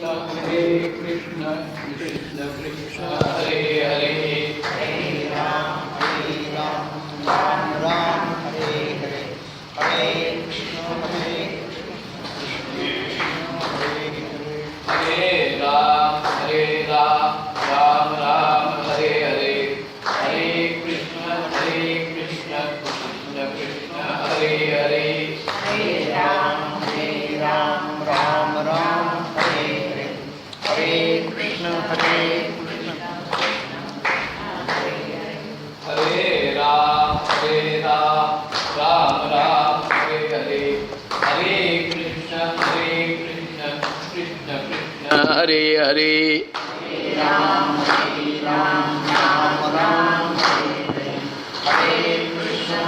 हरे कृष्ण कृष्ण कृष्ण हरे हरे हरे राम राम राम हरे हरे हरे कृष्ण हरे राम राम राम हरे हरे हरे कृष्ण कृष्ण कृष्ण हरे हरे हरे राम राम राम हरे हरे हरे कृष्ण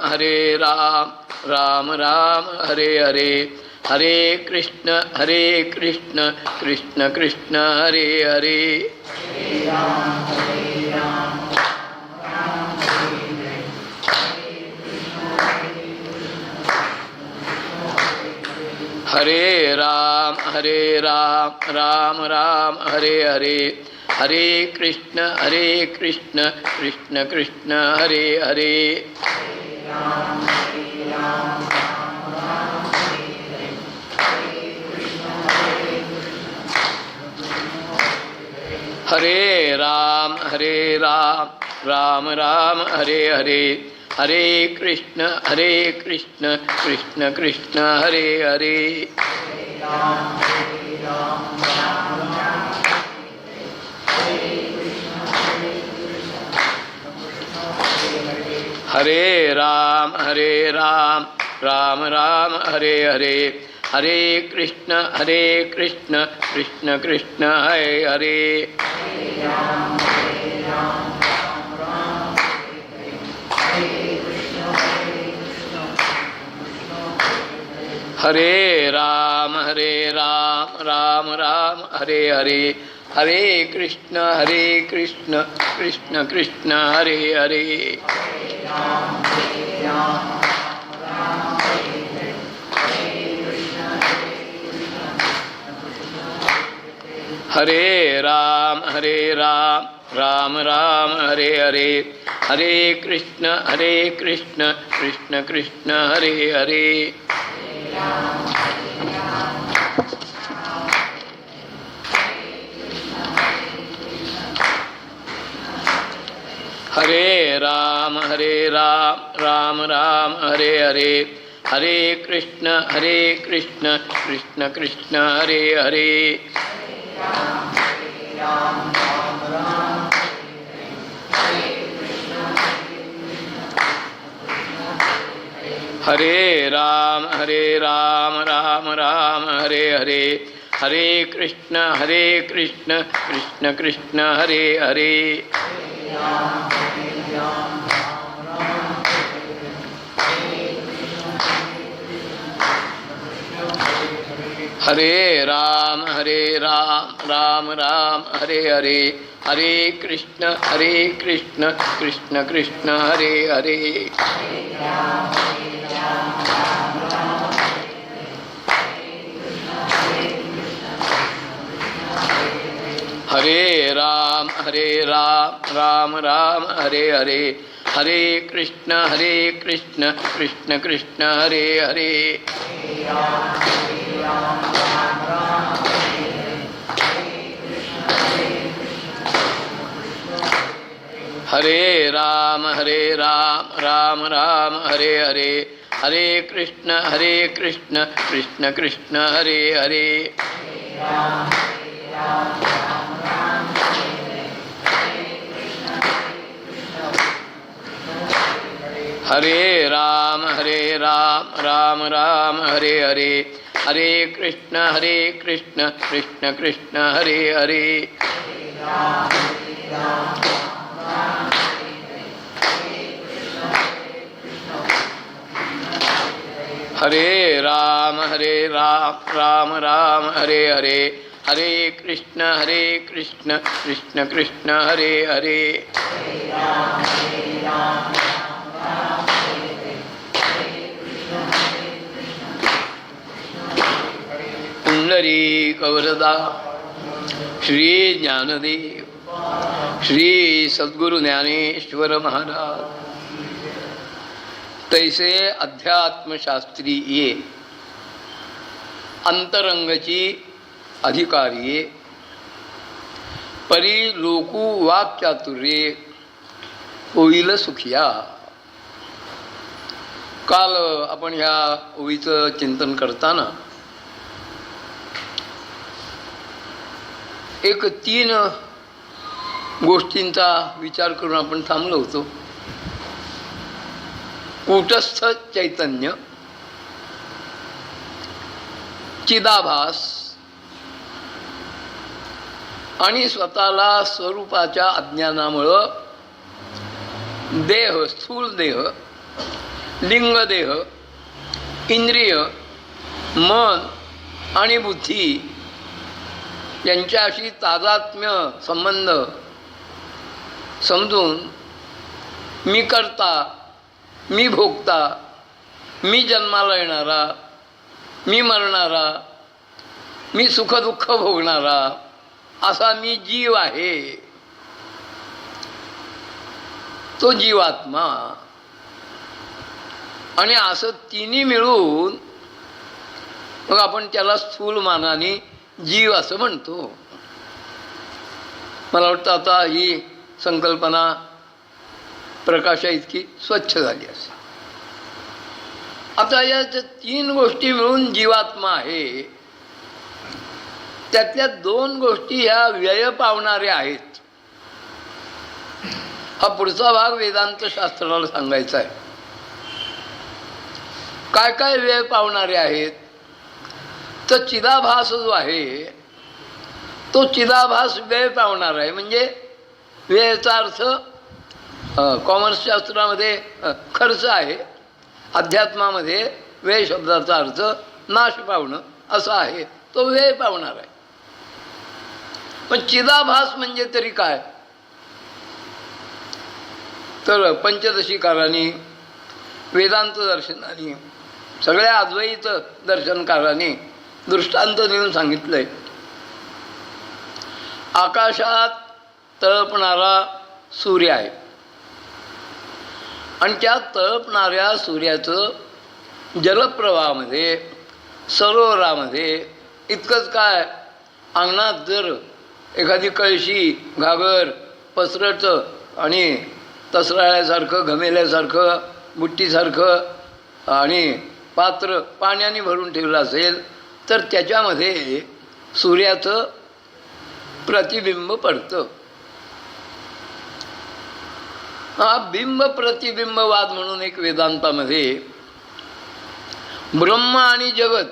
हरे राम राम राम हरे हरे हरे कृष्ण कृष्ण कृष्ण हरे हरे राम राम राम हरे हरे हरे कृष्ण हरे राम राम राम हरे हरे हरे कृष्ण कृष्ण कृष्ण हरे हरे हरे राम राम राम हरे हरे हरे कृष्ण कृष्ण कृष्ण हरे हरे हरे राम राम राम हरे हरे हरे कृष्ण कृष्ण कृष्ण हरे हरे हरे राम राम राम हरे हरे हरे कृष्ण कृष्ण कृष्ण हरे हरे हरे राम राम राम हरे हरे हरे कृष्ण कृष्ण कृष्ण हरे हरे हरे राम राम राम हरे हरे हरे कृष्ण कृष्ण कृष्ण हरे हरे हरे राम राम राम हरे हरे हरे कृष्ण कृष्ण कृष्ण हरे हरे हरे राम राम राम हरे हरे हरे कृष्ण कृष्ण कृष्ण हरे हरे हरे राम राम राम हरे हरे हरे कृष्ण कृष्ण कृष्ण हरे हरे हरे राम राम राम हरे हरे हरे कृष्ण कृष्ण कृष्ण हरे हरे हरे राम राम राम हरे हरे हरे कृष्ण कृष्ण कृष्ण हरे हरे हरे राम राम राम हरे हरे हरे कृष्ण कृष्ण कृष्ण हरे हरे हरे राम राम राम हरे हरे हरे कृष्ण कृष्ण कृष्ण हरे हरे पुंडरी कवरदा श्री ज्ञानदेव श्री सद्गुरु ज्ञानेश्वर महाराज तैसे अध्यात्मशास्त्री ये अंतरंगची अधिकारी परी लोकू वाक्चातुर्ये होईल सुखिया. काल आपण ह्या ओळीचं चिंतन करताना एक 3 गोष्टींचा विचार करून आपण थांबलो होतो. कूटस्थ चैतन्य, चिदाभास आणि स्वतःला स्वरूपाच्या अज्ञानामुळं देह, स्थूल देह, लिंगदेह, इंद्रिय, मन आणि बुद्धी यांच्याशी तादात्म्य संबंध समजून मी करता, मी भोगता, मी जन्माला येणारा, मी मरणारा, मी सुखदुःख भोगणारा असा मी जीव आहे, तो जीवात्मा. आणि असं तिन्ही मिळून मग आपण त्याला स्थूल मानाने जीव असं म्हणतो. मला वाटतं आता ही संकल्पना प्रकाशा इतकी स्वच्छ झाली असेल. आता या 3 गोष्टी मिळून जीवात्मा आहे. त्यातल्या 2 गोष्टी ह्या व्यय पावणाऱ्या आहेत. हा पुढचा भाग वेदांत शास्त्राला सांगायचा आहे. काय काय व्यय पावणारे आहेत तर चिदाभास जो आहे तो चिदाभास व्यय पावणार आहे. म्हणजे व्ययाचा अर्थ कॉमर्स शास्त्रामध्ये खर्च आहे, अध्यात्मामध्ये व्यय शब्दाचा अर्थ नाश पावणं असा आहे. तो व्यय पावणार आहे. पण चिदाभास म्हणजे तरी काय तर पंचदशीकारांनी, वेदांत दर्शनाने, सगळ्या अद्वैत दर्शनकारांनी दृष्टांत देऊन सांगितलंय. आकाशात तळपणारा सूर्य आहे आणि त्या तळपणाऱ्या सूर्याचं जलप्रवाहामध्ये, सरोवरामध्ये इतकंच काय, अंगणात जर एखादी कळशी, घागर पसरटं आणि तसराळ्यासारखं, घमेल्यासारखं, बुट्टीसारखं आणि पात्र पाण्याने भरून ठेवलं असेल तर त्याच्यामध्ये सूर्याचं प्रतिबिंब पडतं. हा बिंब प्रतिबिंबवाद म्हणून एक वेदांतामध्ये ब्रह्म आणि जगत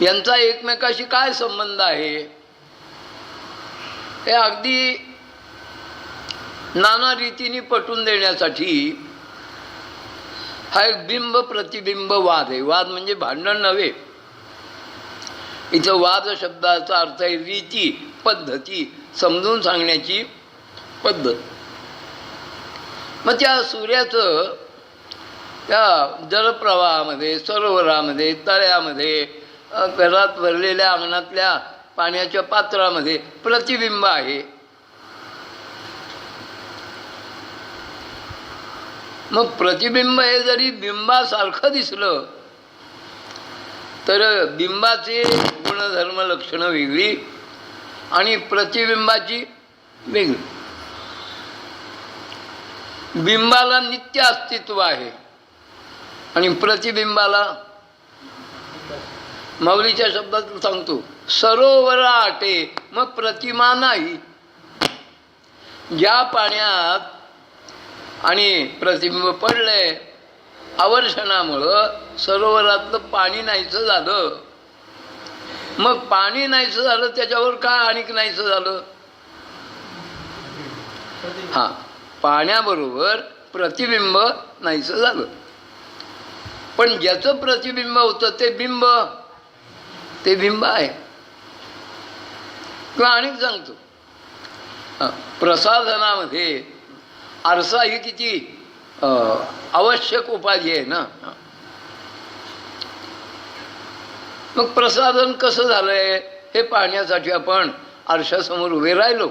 यांचा एकमेकाशी काय संबंध आहे हे अगदी नाना रीतीने पटवून देण्यासाठी हा एक बिंब प्रतिबिंब वाद आहे. वाद म्हणजे भांडण नव्हे. इथं वाद शब्दाचा अर्थ आहे रीती, पद्धती, समजून सांगण्याची पद्धत. मग त्या सूर्याचं त्या जलप्रवाहामध्ये, सरोवरामध्ये, तळ्यामध्ये, घरात भरलेल्या अंगणातल्या पाण्याच्या पात्रामध्ये प्रतिबिंब आहे. मग प्रतिबिंब हे जरी बिंबासारखं दिसलं तर बिंबाचे गुणधर्म लक्षणं वेगळी आणि प्रतिबिंबाची वेगळी. बिंबाला नित्य अस्तित्व आहे आणि प्रतिबिंबाला माऊलीच्या शब्दात सांगतो सरोवर आटे मग प्रतिमा नाही. ज्या पाण्यात आणि प्रतिबिंब पडलंय आवर्षणामुळं सरोवरातलं पाणी नाहीचं झालं. मग पाणी नाहीचं झालं त्याच्यावर काय आणिक नाहीचं झालं. हां, पाण्याबरोबर प्रतिबिंब नाहीचं झालं. पण ज्याचं प्रतिबिंब होतं ते बिंब आहे. किंवा आणिक सांगतो प्रसाधनामध्ये आरसा ही किती आवश्यक उपाधी आहे ना. मग प्रसाधन कसं झालंय हे पाहण्यासाठी आपण आरशासमोर उभे राहिलो.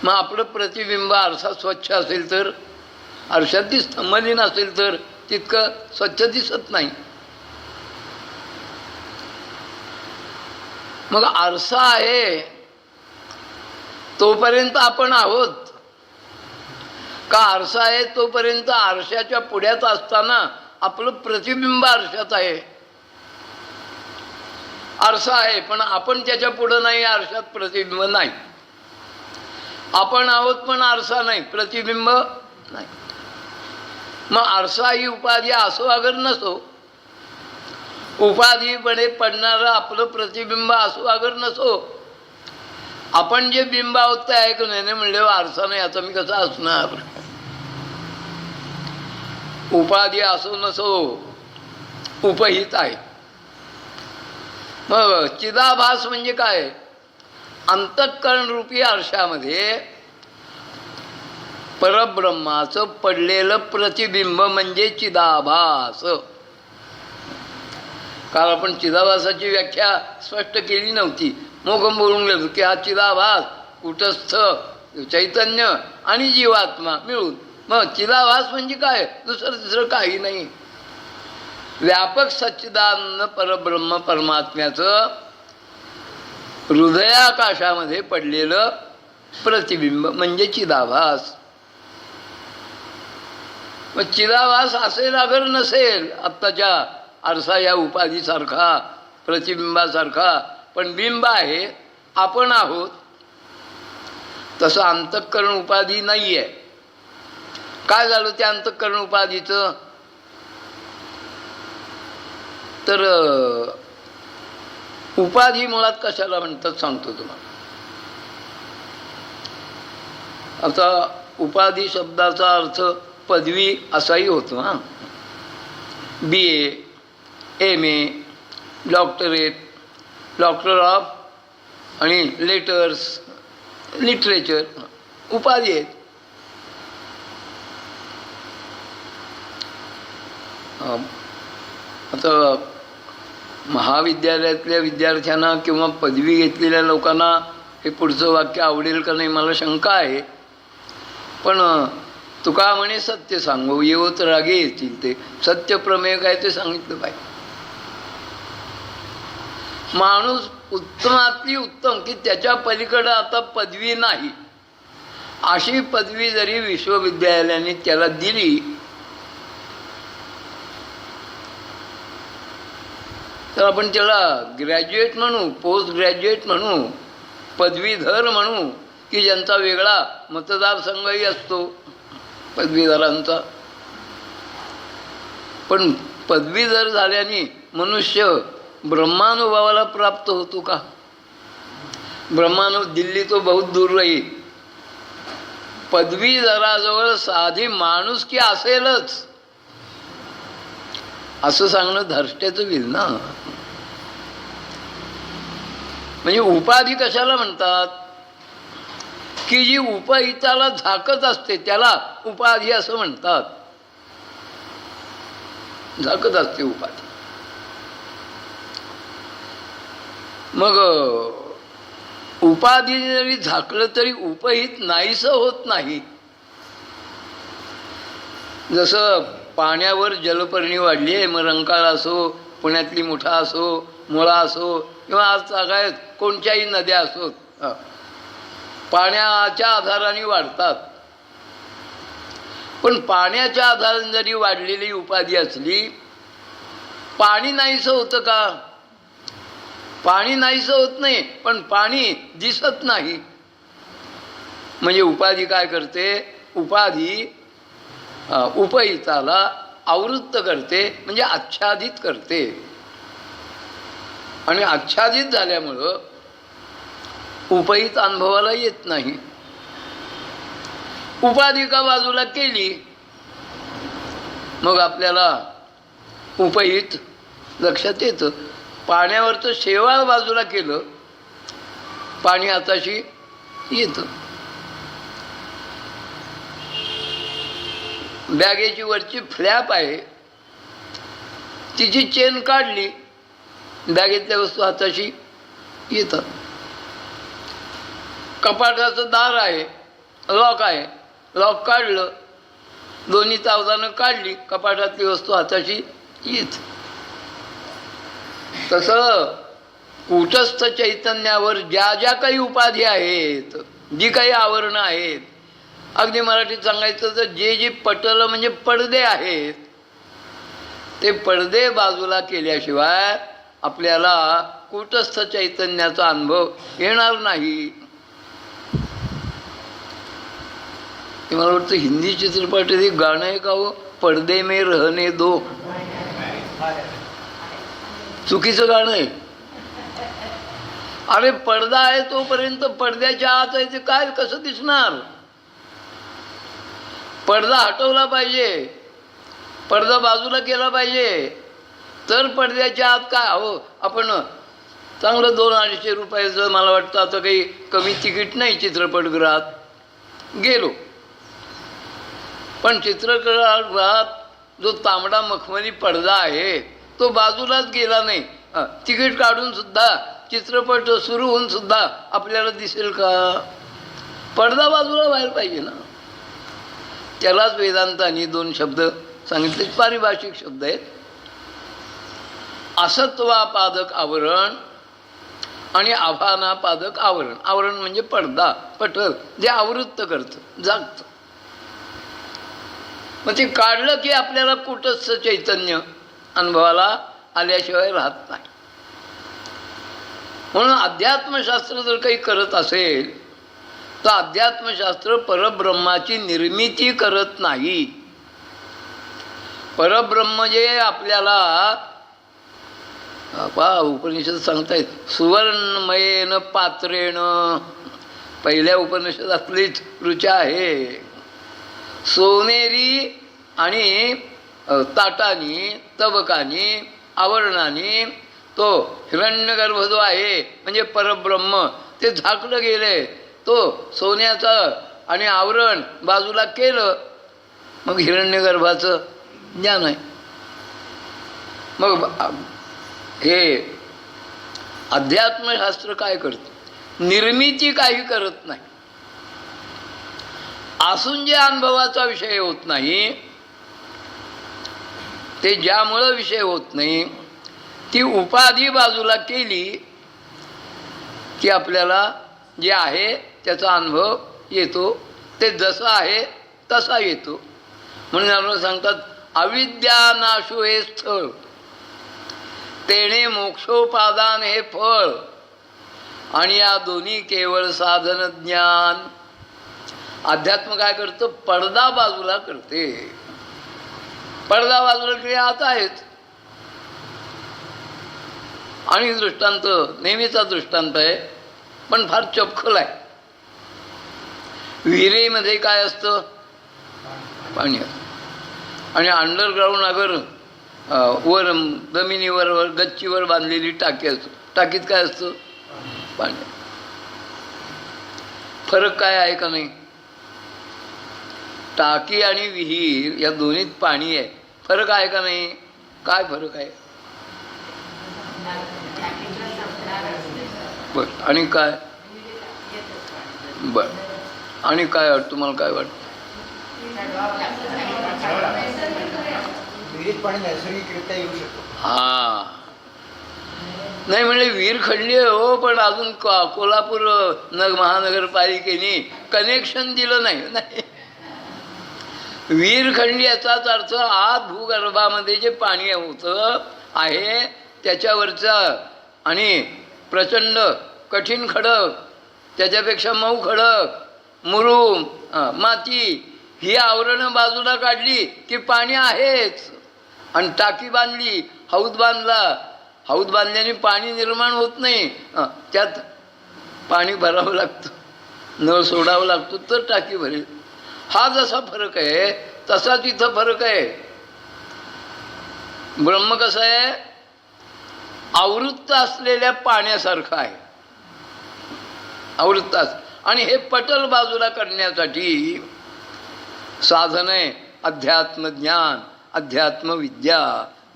मग आपलं प्रतिबिंब आरसा स्वच्छ असेल तर आरशात दिसतं, मलिन असेल तर तितकं स्वच्छ दिसत नाही. मग आरसा आहे तोपर्यंत आपण आहोत का आरसा आहे तोपर्यंत आरशाच्या पुढ्यात असताना आपलं प्रतिबिंब आरशात आहे. आरसा आहे पण आपण त्याच्या पुढं नाही, आरशात प्रतिबिंब नाही. आपण आहोत पण आरसा नाही, प्रतिबिंब नाही. मग आरसा ही उपाधी असो अगर नसो, उपाधीपणे पडणारं आपलं प्रतिबिंब असो अगर नसो, आपण जे बिंब आहोत ते आहे की नाही म्हणले आरसा नाही आता मी कसं असणार. उपाधी असो नसो उपहित आहे. मग चिदाभास म्हणजे काय? अंतःकरण रूपी आरशामध्ये परब्रह्माचं पडलेलं प्रतिबिंब म्हणजे चिदाभास. काल आपण चिदाभासाची व्याख्या स्पष्ट केली नव्हती. मोगम बोलून गेलो की हा चिदाभास कुटस्थ चैतन्य आणि जीवात्मा मिळून. मग चिदाभास म्हणजे काय? दुसरं काही नाही. व्यापक सच्चिदानंद परब्रह्म परमात्म्याचं हृदयाकाशामध्ये पडलेलं प्रतिबिंब म्हणजे चिदाभास. मग चिदाभास असेल अगर नसेल आत्ताच्या आरसा या उपाधीसारखा प्रतिबिंबासारखा, पण बिंब आहे, आपण आहोत, तसं अंतःकरण उपाधी नाही आहे. काय झालं त्या अंतःकरण उपाधीचं? तर उपाधी मुळात कशाला म्हणतात सांगतो तुम्हाला. आता उपाधी शब्दाचा अर्थ पदवी असाही होतो. हां, BA, MA, doctorate, doctor of आणि लेटर्स, लिटरेचर उपाधी आहेत. आता महाविद्यालयातल्या विद्यार्थ्यांना किंवा पदवी घेतलेल्या लोकांना हे पुढचं वाक्य आवडेल का नाही मला शंका आहे. पण तुका म्हणे सत्य सांगू येवत रागे येतील. ते सत्य प्रमेय काय ते सांगितलं पाहिजे. माणूस उत्तमातली उत्तम की त्याच्या पलीकडं आता पदवी नाही अशी पदवी जरी विश्वविद्यालयाने त्याला दिली तर आपण त्याला ग्रॅज्युएट म्हणू, पोस्ट ग्रॅज्युएट म्हणू, पदवीधर म्हणू की ज्यांचा वेगळा मतदारसंघही असतो पदवीधरांचा. पण पदवीधर झाल्याने मनुष्य ब्रह्मानुभवाला प्राप्त होतो का? ब्रह्मानुभव दिल्ली तो बहुत दूर रही. पदवीधराजवळ साधी माणुसकी असेलच असं सांगणं धर्ष्ट्याचं होईल ना. म्हणजे उपाधी कशाला म्हणतात की जी उपहिताला झाकत असते त्याला उपाधी असं म्हणतात. झाकत असते उपाधी. मग उपाधी जरी झाकलं तरी उपहित नाहीसं होत नाही. जसं पाण्यावर जलपर्णी वाढली आहे, मग रंकाळ असो, पुण्यातली मुठा असो, मुळा असो किंवा आज सगळ्यात कोणत्याही नद्या असोत, पाण्याच्या आधाराने वाढतात. पण पाण्याच्या आधाराने जरी वाढलेली उपाधी असली, पाणी नाहीसं होतं का? पाणी नाहीसं होत नाही, पण पाणी दिसत नाही. म्हणजे उपाधी काय करते? उपाधी उपहिताला आवृत्त करते, म्हणजे आच्छादित करते. आणि आच्छादित झाल्यामुळं उपहित अनुभवाला येत नाही. उपाधी का बाजूला केली मग आपल्याला उपहित लक्षात येतं. पाण्यावरचं शेवाळ बाजूला केलं, पाणी हाताशी येतं. बॅगेची वरची फ्लॅप आहे, तिची चेन काढली बॅगेतल्या वस्तू हाताशी येतात. कपाटाचं दार आहे, लॉक आहे, लॉक काढलं, दोन्ही तावदानं काढली, कपाटातली वस्तू हाताशी येत. तसं कूटस्थ चैतन्यावर ज्या ज्या काही उपाधी आहेत, जी काही आवरणं आहेत, अगदी मराठीत सांगायचं तर जे जे पटल म्हणजे पडदे आहेत, ते पडदे बाजूला केल्याशिवाय आपल्याला कूटस्थ चैतन्याचा अनुभव येणार नाही. ते मला वाटतं हिंदी चित्रपटात एक गाणं आहे का हो, पडदे में रहने दो. चुकीचं गाणं आहे. अरे पडदा आहे तोपर्यंत पडद्याच्या आत आहे ते काय कसं दिसणार? पडदा हटवला पाहिजे, पडदा बाजूला केला पाहिजे, तर पडद्याच्या आत काय. हो आपण चांगलं 200-250 रुपयाचं, मला वाटतं आता काही कमी तिकीट नाही चित्रपटगृहात, गेलो. पण चित्रपटगृहात जो तांबडा मखमली पडदा आहे तो बाजूलाच गेला नाही. तिकीट काढून सुद्धा चित्रपट सुरू होऊन सुद्धा आपल्याला दिसेल का? पडदा बाजूला व्हायला पाहिजे ना. त्यालाच वेदांतांनी 2 शब्द सांगितले, पारिभाषिक शब्द आहेत. असत्वापादक आवरण आणि आभानापादक आवरण. आवरण म्हणजे पडदा, पटल, जे आवृत्त करतं, जागतं. मग ते काढलं की आपल्याला कूटस्थ चैतन्य अनुभवाला आल्याशिवाय राहत नाही. म्हणून अध्यात्मशास्त्र जर काही करत असेल तर अध्यात्मशास्त्र परब्रह्माची निर्मिती करत नाही. परब्रह्म जे आपल्याला उपनिषद सांगतायत, सुवर्णमयेन पात्रेण, पहिल्या उपनिषदातलीच ऋचा आहे. सोनेरी आणि ताटानी, तबकानी, आवरणाने तो हिरण्यगर्भ जो आहे म्हणजे परब्रह्म ते झाकलं गेले. तो सोन्याचं आणि आवरण बाजूला केलं, मग हिरण्यगर्भाचं ज्ञान आहे. मग हे अध्यात्मशास्त्र काय करतं? निर्मिती काही करत नाही. असून जे अनुभवाचा विषय होत नाही, ते ज्यामुळं विषय होत नाही, ती उपाधी बाजूला केली की आपल्याला जे आहे त्याचा अनुभव येतो. ते जसं आहे तसा येतो. म्हणून आपल्याला सांगतात, अविद्या नाशो हे स्थळ, तेणे मोक्षोपादान हे फळ, आणि या दोन्ही केवळ साधन ज्ञान. अध्यात्म काय करतं? पडदा बाजूला करते. पडदा बाजूला केले आता आहेत. आणि दृष्टांत नेहमीचा दृष्टांत आहे, पण फार चपखल आहे. विहिरीमध्ये काय असतं? पाणी असतं. आणि अंडरग्राऊंड अगर वर जमिनीवर गच्चीवर बांधलेली टाकी असतो, टाकीत काय असतं? पाणी. फरक काय आहे का नाही? टाकी आणि विहीर या दोन्हीत पाणी आहे. फरक आहे का नाही? काय फरक आहे? बर. आणि काय? बर. आणि काय वाटतं तुम्हाला? काय वाटतं? हा नाही म्हणजे विहीर खणली आहे हो, पण अजून कोल्हापूर महानगरपालिकेने कनेक्शन दिलं नाही. विहीर खणली याचाच अर्थ आत भूगर्भामध्ये जे पाणी होतं आहे त्याच्यावरचं आणि प्रचंड कठीण खडक, त्याच्यापेक्षा मऊ खडक, मुरुम, माती ही आवरणं बाजूला काढली की पाणी आहेच. आणि टाकी बांधली, हौद बांधला, हौद बांधल्याने पाणी निर्माण होत नाही, त्यात पाणी भरावं लागतं, नळ सोडावं लागतो तर टाकी भरेल. हा जसा फरक आहे तसा तिथं फरक आहे. ब्रह्म कसं आहे? आवृत्त असलेल्या पाण्यासारखं आहे, आवृत्त. आणि हे पटल बाजूला करण्यासाठी साधन आहे अध्यात्मज्ञान, अध्यात्मविद्या.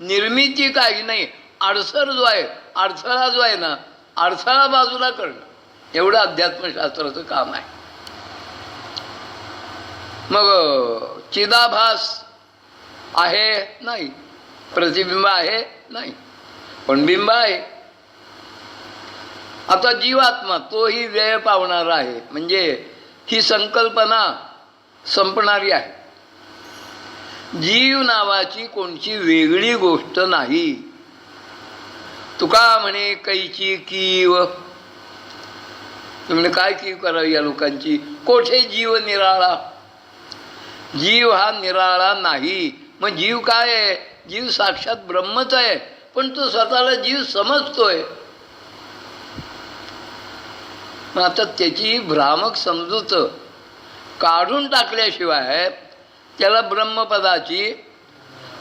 निर्मिती काही नाही, अडसर जो आहे, अडथळा जो आहे ना, अडथळा बाजूला करणं एवढं अध्यात्मशास्त्राचं काम आहे. मग चिदाभास आहे नाही, प्रतिबिंब आहे नाही, पण बिंब आहे. आता जीवात्मा तोही व्यय पावणारा आहे, म्हणजे ही संकल्पना संपणारी आहे. जीव नावाची कोणची वेगळी गोष्ट नाही. तुका म्हणे कैची कीव. तुम्ही काय कीव करावी या लोकांची? कोठे जीव निराळा? जीव हा निराळा नाही. मग जीव काय आहे? जीव साक्षात ब्रह्मच आहे, पण तो स्वतःला जीव समजतोय. मग आता त्याची भ्रामक समजूत काढून टाकल्याशिवाय त्याला ब्रह्मपदाची,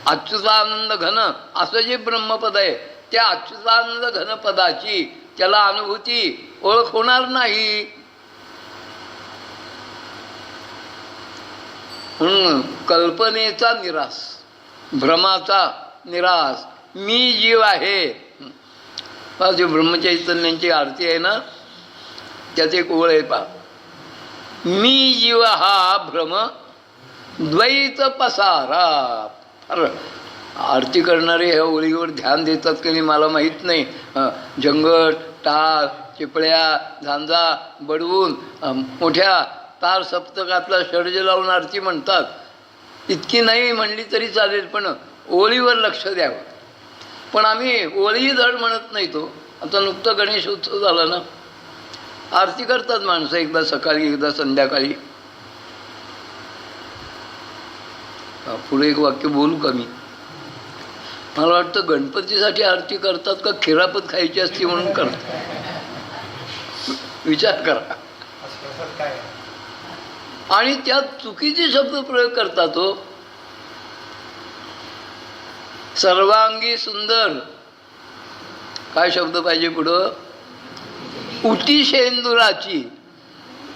अच्युतानंद घन असं जे ब्रह्मपद आहे त्या अच्युतानंद घनपदाची त्याला अनुभूती, ओळख होणार नाही. म्हणून कल्पनेचा निराश, भ्रमाचा निराश. मी जीव आहे. जे ब्रह्मचैतन्यांची आरती आहे ना, त्यात एक ओळ आहे पहा. मी जीव हा भ्रम द्वैत पसारा. अरे आरती करणारे ह्या ओळीवर ध्यान देतात की नाही मला माहीत नाही. जंगट, टाळ, चिपळ्या, झांजा बडवून मोठ्या तार सप्तकातला षड्ज लावून आरती म्हणतात. इतकी नाही म्हणली तरी चालेल, पण ओळीवर लक्ष द्यावं. पण आम्ही ओळी धड म्हणत नाही. तो आता नुकतं गणेश उत्सव झाला ना, आरती करतात माणसं, एकदा सकाळी एकदा संध्याकाळी. पुढे एक वाक्य बोलू का मी? मला वाटतं गणपतीसाठी आरती करतात का खिरापत खायची असती म्हणून करतात. विचार करा. आणि त्यात चुकीचे शब्द प्रयोग करतात. तो सर्वांगी सुंदर काय शब्द पाहिजे पुढं? उटी शेंदुराची.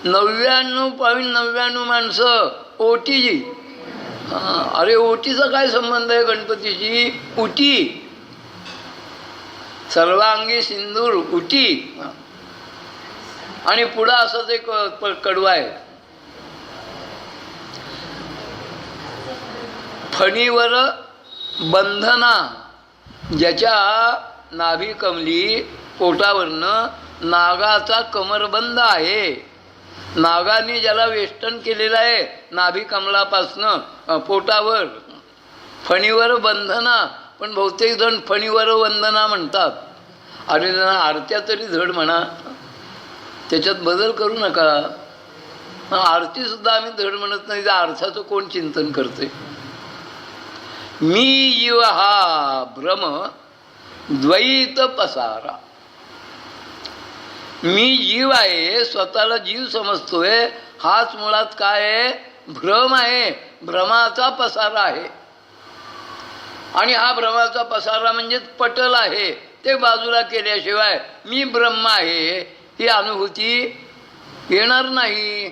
99.99 माणसं ओटीची. अरे ओटीचा काय संबंध आहे गणपतीची? उटी, सर्वांगी सिंदूर, उटी. आणि पुढं असंच एक कडवा आहे. फणीवर बंधना, ज्याच्या नाभी कमली पोटावरनं नागाचा कमरबंद आहे. नागाने ज्याला वेष्टन केलेलं आहे नाभी कमलापासनं पोटावर, फणीवर बंधना. पण बहुतेक जण फणीवर वंदना म्हणतात. आणि त्यांना आरत्या तरी धड म्हणा, त्याच्यात बदल करू नका. आरतीसुद्धा आम्ही धड म्हणत नाही, त्या अर्थाचं कोण चिंतन करते? मी जीव हा भ्रम द्वैत पसारा. मी जीव आहे, स्वतःला जीव समजतोय, हाच मुळात काय आहे? भ्रम आहे, भ्रमाचा पसारा आहे. आणि हा भ्रमाचा पसारा म्हणजे पटल आहे. ते बाजूला केल्याशिवाय मी ब्रह्म आहे ही अनुभूती येणार नाही.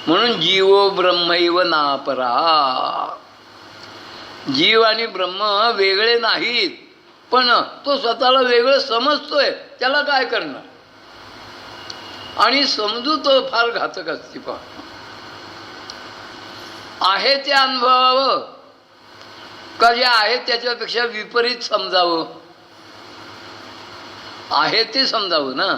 म्हणून जीवो ब्रह्मैव नापरा. जीव आणि ब्रह्म वेगळे नाहीत, पण तो स्वतःला वेगळं समजतोय, त्याला काय करणार? आणि समजू तो फार घातक असते. पण आहे ते अनुभवावं का जे आहे त्याच्यापेक्षा विपरीत समजावं? आहे ते समजावं ना.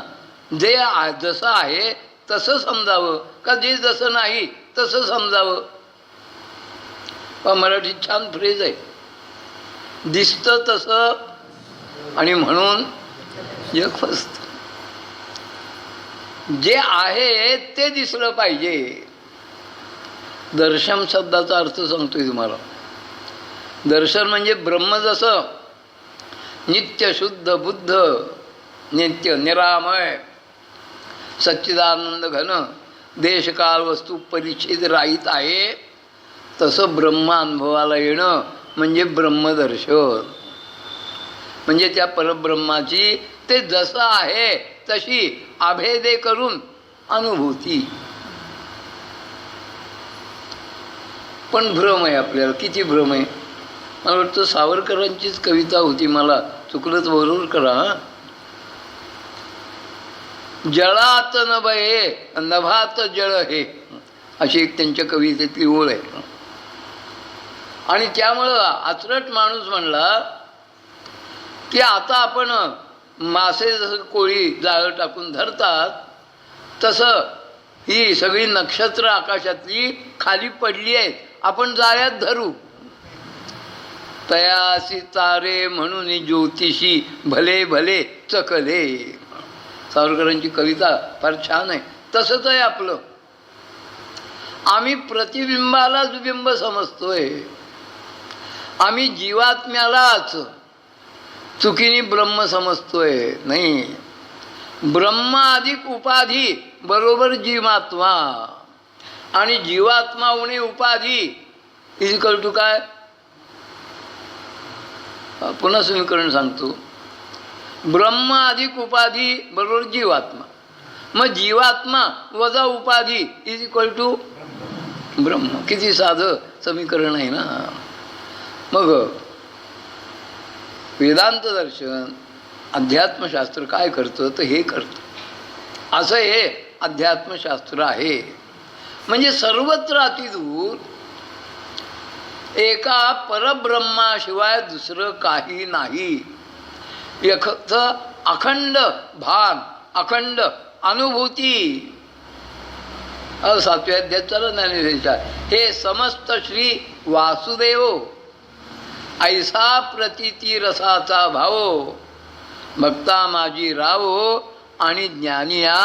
जे जसं आहे तसं समजावं का जे जसं नाही तसं समजावं? पण मराठीत छान फ्रेज आहे, दिसतं तसं आणि म्हणून जग फसतं. जे आहे ते दिसलं पाहिजे. दर्शन शब्दाचा अर्थ सांगतोय तुम्हाला. दर्शन म्हणजे ब्रह्म जसं नित्य शुद्ध बुद्ध, नित्य निरामय, सच्चिदानंद घन, देशकाल वस्तू परिच्छेद राहित आहे, तसं ब्रह्म अनुभवाला येणं म्हणजे ब्रह्मदर्शन. म्हणजे त्या परब्रह्माची ते जसं आहे तशी अभेदे करून अनुभूती. पण भ्रम आहे आपल्याला. किती भ्रम आहे? मला वाटतं सावरकरांचीच कविता होती, मला चुकलं तर बरोबर करा. हां, जळात नभये नभात जळ हे, अशी एक त्यांच्या कवितेतली ओळ आहे. आणि त्यामुळं आचरट माणूस म्हणला की आता आपण मासे जसं कोळी जाळं टाकून धरतात, तसं ही सगळी नक्षत्र आकाशातली खाली पडली आहेत, आपण जाळ्यात धरू. तयासी तारे म्हणून ज्योतिषी भले भले चकले. सावरकरांची कविता फार छान आहे. तसंच आहे आपलं. आम्ही प्रतिबिंबालाच बिंब समजतोय. आम्ही जीवात्म्यालाच चुकीने ब्रह्म समजतोय. नाही, ब्रह्म अधिक उपाधी बरोबर जीवात्मा, आणि जीवात्मा उणे उपाधी इक्वल टू काय? पुन्हा समीकरण सांगतो. ब्रह्म अधिक उपाधी बरोबर जीवात्मा, मग जीवात्मा वजा उपाधी इज इक्वल टू ब्रह्म. किती साधं समीकरण आहे ना. मग वेदांत दर्शन अध्यात्मशास्त्र काय करतं तर हे करतं. असं हे अध्यात्मशास्त्र आहे. म्हणजे सर्वत्र अतिदूर एका परब्रह्माशिवाय दुसरं काही नाही. एकच अखंड भान, अखंड अनुभूती. सातव्या अध्यायात चालत ज्ञानेश्वरीच्या, हे समस्त श्री वासुदेव ऐसा प्रतीती रसाचा भावो, भक्ता माझी रावो आणि ज्ञानिया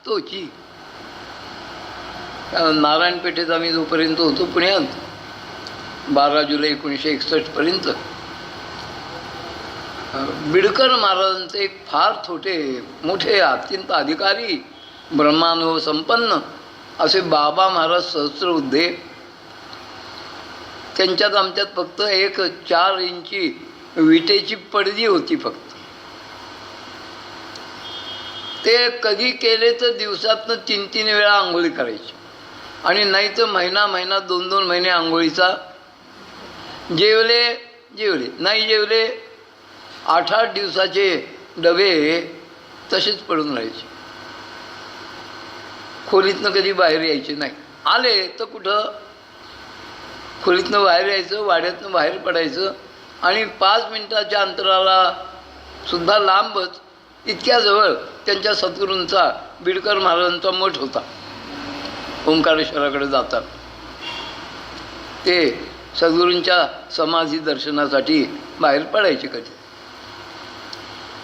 तोची. नारायणपेठेत आम्ही जोपर्यंत होतो पुण्यात 12 जुलै 1961 पर्यंत, बिडकर महाराजांचे एक फार मोठे अत्यंत अधिकारी ब्रह्मानुभव संपन्न असे बाबा महाराज सहस्रबुद्धे. त्यांच्यात आमच्यात फक्त एक 4 इंची विटेची पडदी होती फक्त. ते कधी केले तर दिवसातनं 3-3 वेळा आंघोळी करायची, आणि नाही तर महिना 2-2 महिने आंघोळीचा. जेवले नाही जेवले 8-8 दिवसाचे डबे तसेच पडून राहायचे. खोलीतनं कधी बाहेर यायचे नाही. आले तर कुठं खोलीतनं बाहेर यायचं, वाड्यातनं बाहेर पडायचं, आणि 5 मिनिटाच्या अंतराला सुद्धा लांबच इतक्या जवळ त्यांच्या सद्गुरूंचा, बिडकर महाराजांचा मठ होता. ओंकारेश्वराकडे जातात ते सद्गुरूंच्या समाधी दर्शनासाठी बाहेर पडायचे कधी.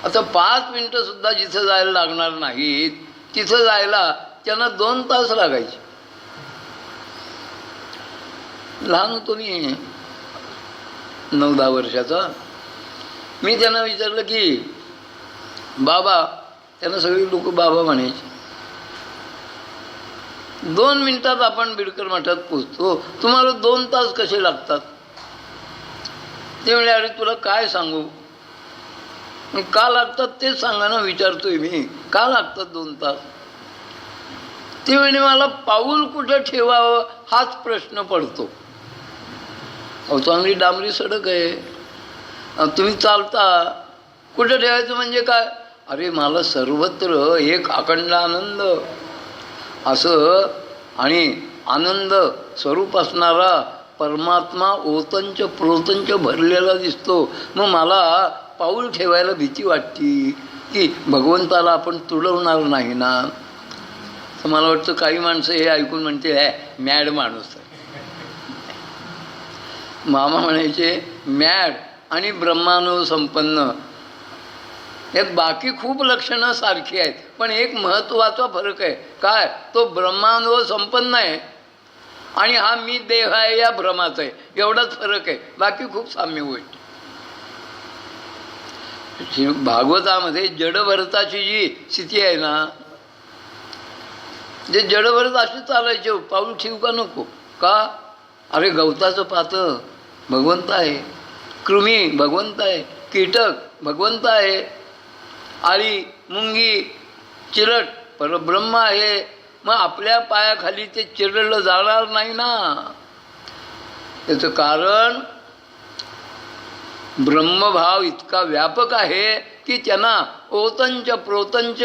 आता 5 मिनिटंसुद्धा जिथं जायला लागणार नाहीत तिथं जायला त्यांना 2 तास लागायचे. लहान होतो मी, 9-10 वर्षाचा. मी त्यांना विचारलं की बाबा, त्यांना सगळी लोक बाबा म्हणायचे, 2 मिनिटात आपण बिडकर मठात पोचतो, तुम्हाला 2 तास कसे लागतात? ते म्हणजे अरे तुला काय सांगू, का लागतात तेच सांगा ना, विचारतोय मी, का लागतात 2 तास? ते म्हणजे मला पाऊल कुठं ठेवावं हाच प्रश्न पडतो. अहो चांगली डांबरी सडक आहे, तुम्ही चालता, कुठं ठेवायचं म्हणजे काय? अरे मला सर्वत्र एक अखंड आनंद असं आणि आनंद स्वरूप असणारा परमात्मा ओतंच प्रोतंच भरलेला दिसतो. मग मला पाऊल ठेवायला भीती वाटते की भगवंताला आपण तुडवणार नाही ना. तर मला वाटतं काही माणसं हे ऐकून म्हणते हे मॅड माणूस आहे. मामा म्हणायचे मॅड आणि ब्रह्मानुभव संपन्न यात बाकी खूप लक्षणं सारखी आहेत, पण एक महत्त्वाचा फरक आहे. काय? तो ब्रह्मानुभव संपन्न आहे आणि हा मी देह आहे या भ्रमाचा आहे, एवढाच फरक आहे. बाकी खूप साम्य गोष्ट. भागवतामध्ये जडभरताची जी स्थिती आहे ना, जे जडभरत असे चालायचे, पाऊल ठेवू का नको का? अरे गवताचं पातं भगवंत आहे, कृमी भगवंत आहे, कीटक भगवंत आहे, आळी मुंगी चिरट परब्रह्म आहे. मग आपल्या पायाखाली ते चिरडलं जाणार नाही ना. त्याचं कारण ब्रह्मभाव इतका व्यापक आहे की त्यांना ओतंच प्रोतंच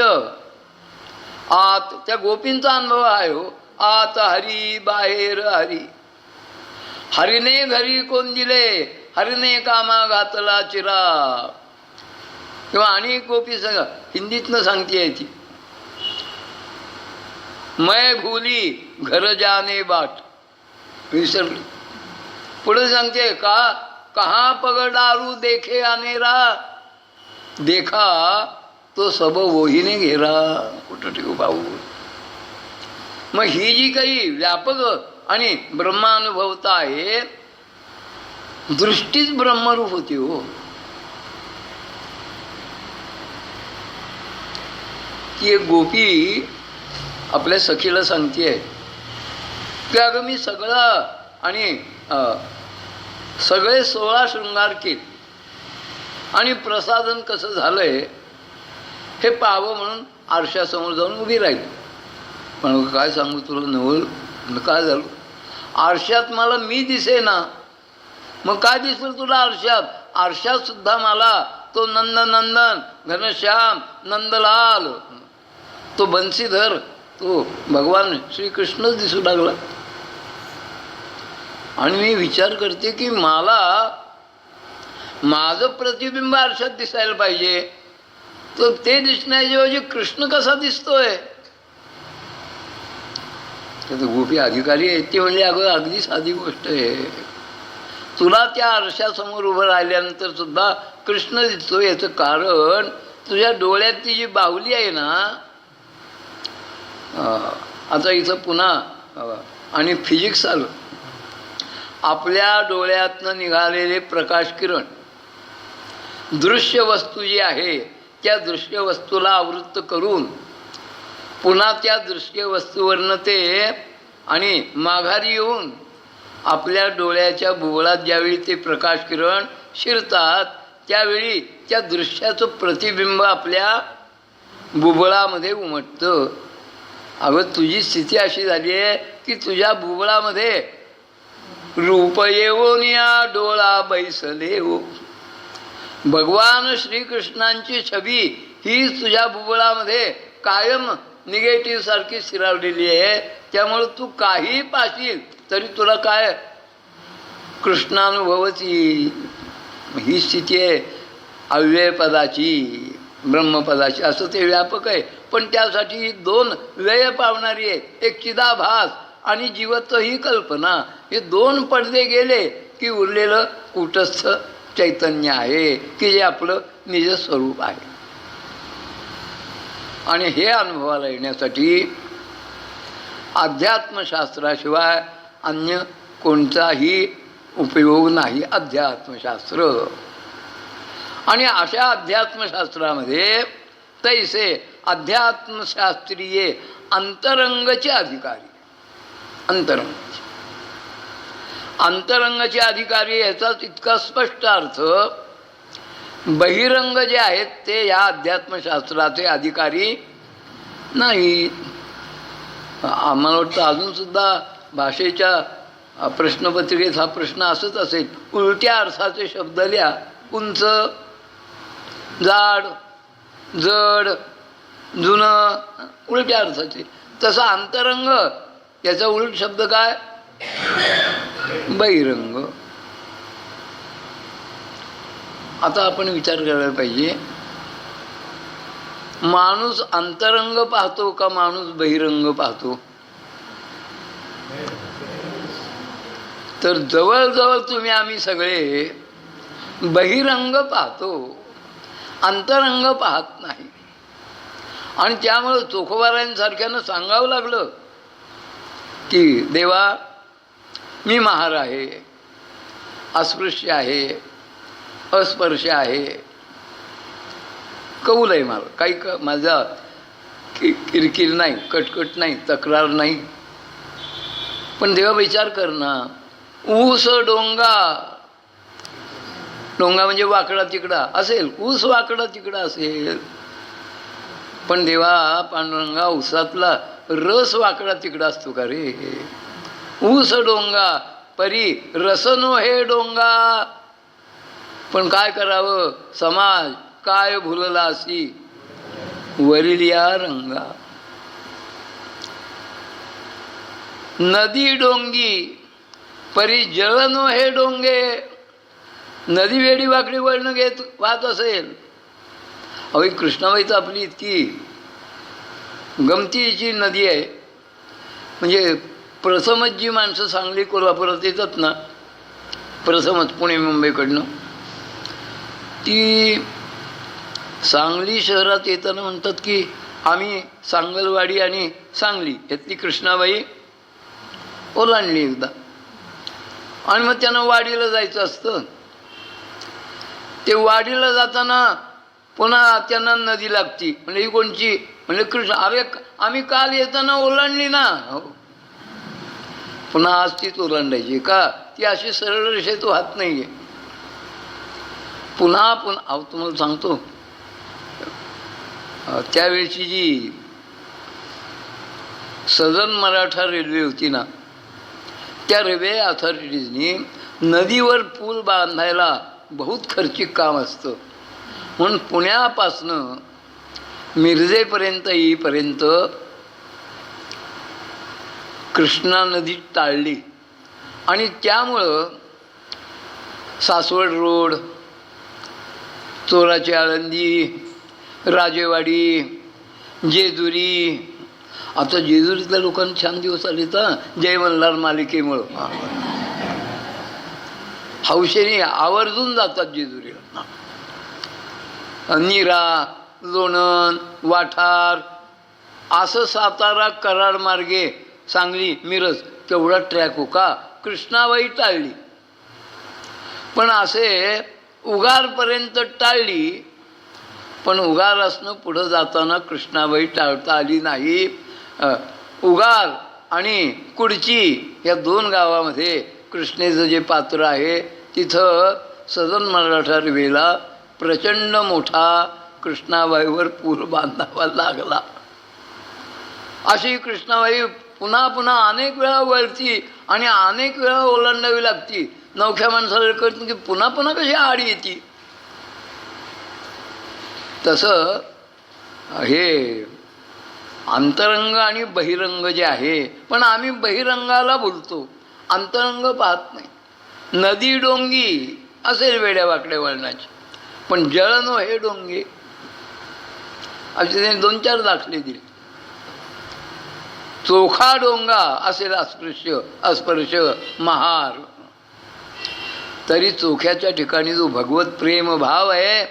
आत, त्या गोपींचा अनुभव आहे हो, आत हरी बाहेर हरी, हरीने घरी कोण दिले, हरीने कामा घातला चिरा. किंवा आणि गोपी संग हिंदीतनं सांगते ती, मैं भूली घर जाने बाट, विसरली. पुढे सांगते का, कहाँ पगडारू देखे अनेरा, देखा तो सब वहीने घेरा. कुठं ठेवू भाऊ. मग ही जी काही व्यापक आणि ब्रह्मानुभवता आहे, दृष्टीच ब्रह्मरूप होती हो. ती एक गोपी आपल्या सखीला सांगते की अगं मी सगळं आणि सगळे 16 शृंगार केले आणि प्रसादन कसं झालंय हे पाहावं म्हणून आरशासमोर जाऊन उभी राहिली. पण काय सांगू तुला नवल, काय झालं, आरशात मला मी दिसे ना. मग काय दिसलं तुला आरशात, आरशात सुद्धा मला तो नंदनंदन घनश्याम नंदलाल, तो बंसीधर, तो भगवान श्रीकृष्णच दिसू लागला. आणि मी विचार करते की मला माझं प्रतिबिंब आरशात दिसायला पाहिजे, तर ते दिसण्याऐवजी कृष्ण कसा दिसतोय. गोपी अधिकारी आहेत ते म्हणजे अगं अगदी साधी गोष्ट आहे, तुला त्या आरशासमोर उभं राहिल्यानंतर सुद्धा कृष्ण दिसतो. याचं कारण तुझ्या डोळ्यातली जी बाहुली आहे ना, आता इथं पुन्हा आणि फिजिक्स आलं, आपल्या डोळ्यातनं निघालेले प्रकाश किरण दृश्य वस्तू जी आहे त्या दृश्य वस्तूला आवृत्त करून पुन्हा त्या दृश्य वस्तूवरनं ते आणि माघारी येऊन आपल्या डोळ्याच्या बुबुळात ज्यावेळी ते प्रकाश किरण शिरतात त्यावेळी त्या दृश्याचं प्रतिबिंब आपल्या बुबुळामध्ये उमटतं. अगं तुझी स्थिती अशी झाली आहे की तुझ्या बुबुळामध्ये रूप येऊन या डोळा बैसले हो. भगवान श्रीकृष्णांची छबी ही तुझ्या बुबुळामध्ये कायम निगेटिव्ह सारखी स्थिरावलेली आहे. त्यामुळे तू काही पाशील तरी तुला काय कृष्णानुभवची ही स्थिती आहे अव्ययपदाची, ब्रह्मपदाची. असं ते व्यापक आहे. पण त्यासाठी 2 व्यय पावणारी आहेत, एक चिदाभास आणि जीवत्व ही कल्पना. हे 2 पडदे गेले की उरलेलं कूटस्थ चैतन्य आहे की जे आपलं निजस्वरूप आहे. आणि हे अनुभवाला येण्यासाठी अध्यात्मशास्त्राशिवाय अन्य कोणताही उपयोग नाही. अध्यात्मशास्त्र आणि अशा अध्यात्मशास्त्रामध्ये तैसे अध्यात्मशास्त्रीय अंतरंगचे अधिकारी, अंतरंगाचे अधिकारी याचाच इतका स्पष्ट अर्थ, बहिरंग जे आहेत ते या अध्यात्मशास्त्राचे अधिकारी नाही. आम्हाला वाटतं अजूनसुद्धा भाषेच्या प्रश्नपत्रिकेत हा प्रश्न असंच असेल, उलट्या अर्थाचे शब्द लिहा, उंच, जाड, जड, जुनं, उलट्या अर्थाचे. तसा अंतरंग याचा उलट शब्द काय, बहिरंग. आता आपण विचार करायला पाहिजे, माणूस अंतरंग पाहतो का माणूस बहिरंग पाहतो. तर जवळजवळ तुम्ही आम्ही सगळे बहिरंग पाहतो, अंतरंग पाहत नाही. आणि त्यामुळे चोखोबारांसारख्यानं सांगावं लागलं की देवा मी महार आहे, अस्पृश्य आहे, अस्पर्श आहे, कौल आहे मला, काही माझा किरकिर नाही, कटकट नाही, तक्रार नाही. पण देवा विचार कर ना, ऊस डोंगा, डोंगा म्हणजे वाकडा तिकडा असेल, ऊस वाकडा तिकडा असेल, पण देवा पांडुरंगा ऊसातला रस वाकडा तिकडा असतो का रे. ऊस डोंगा परी रसनो हे डोंगा. पण काय करावं, समाज काय भुलला असी वरील या रंगा. नदी डोंगी परी जळनो हे डोंगे. नदी वेडी वाकडी वळण घेत वाहत असेल. अहो कृष्णाबाई तर आपली इतकी गमतीची नदी आहे. म्हणजे प्रथमच जी माणसं सांगली कोल्हापुरात येतात ना, प्रथमच पुणे मुंबईकडनं, ती सांगली शहरात येताना म्हणतात की आम्ही सांगलवाडी आणि सांगली यातली कृष्णाबाई ओलांडली एकदा. आणि मग त्यांना वाडीला जायचं असतं. ते वाडीला जाताना पुन्हा त्यांना नदी लागती. म्हणजे ही कोणची, म्हणजे कृष्ण. अरे आम्ही काल येताना ओलांडली ना. हो, पुन्हा आज तीच ओलांडायची का? ती अशी सरळ रेषेत वाहत नाही आहे. पुन्हा पुन्हा. अहो तुम्हाला सांगतो, त्यावेळची जी सदर्न मराठा रेल्वे होती ना, त्या रेल्वे अथॉरिटीजनी नदीवर पूल बांधायला बहुत खर्चिक काम असतं म्हणून पुण्यापासनं मिरजेपर्यंत येईपर्यंत कृष्णा नदी टाळली. आणि त्यामुळं सासवड रोड, चोराची आळंदी, राजेवाडी, जेजुरी. आता जेजुरीतल्या लोकांना छान दिवस आले तर जय मल्हार मालिकेमुळं हौशेने आवर्जून जातात जेजुरीला. नीरा, लोणंद, वाठार असं सातारा कराड मार्गे सांगली मिरज तेवढा ट्रॅक हो का? कृष्णाबाई टाळली. पण असे उगारपर्यंत टाळली. पण उगार असणं पुढं जाताना कृष्णाबाई टाळता आली नाही. उगार आणि कुडची या दोन गावामध्ये कृष्णेचं जे पात्र आहे तिथं सदर्न मराठा रेल्वेला प्रचंड मोठा कृष्णाबाईवर पूल बांधावा लागला. अशी कृष्णाबाई पुन्हा पुन्हा अनेक वेळा वळती आणि अनेक वेळा ओलांडावी लागती. नवख्या माणसाला कळतं की पुन्हा पुन्हा कशी आड येते. तसं हे अंतरंग आणि बहिरंग जे आहे, पण आम्ही बहिरंगाला बोलतो, अंतरंग पाहत नाही. नदी डोंगी असेल वेड्या वाकड्या वळणाची, पण जळनो हे डोंगे असे त्यांनी 2-4 दाखले दिले. चोखा डोंगा असेल अस्पृश्य अस्पर्श महार. तरी चोख्याच्या ठिकाणी जो भगवत प्रेम भाव आहे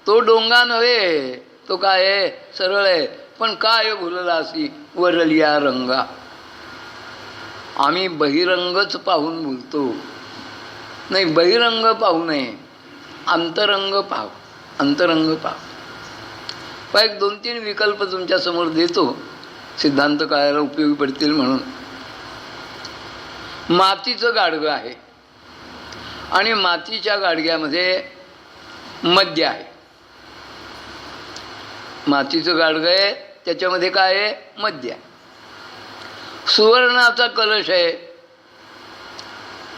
तो डोंगा नव्हे, तो काय आहे, सरळ आहे. पण काय भुलला असी वरलिया रंगा. आम्ही बहिरंगच पाहून बोलतो. नाही, बहिरंग पाहू नये, अंतरंग पाहू. अंतरंग पाहू. पण एक 2-3 विकल्प तुमच्यासमोर देतो, सिद्धांत कळायला उपयोगी पडतील म्हणून. मातीचं गाडगं आहे आणि मातीच्या गाडग्यामध्ये मद्य आहे. मातीचं गाडगं आहे, त्याच्यामध्ये काय आहे, मद्य आहे. सुवर्णाचा कलश आहे,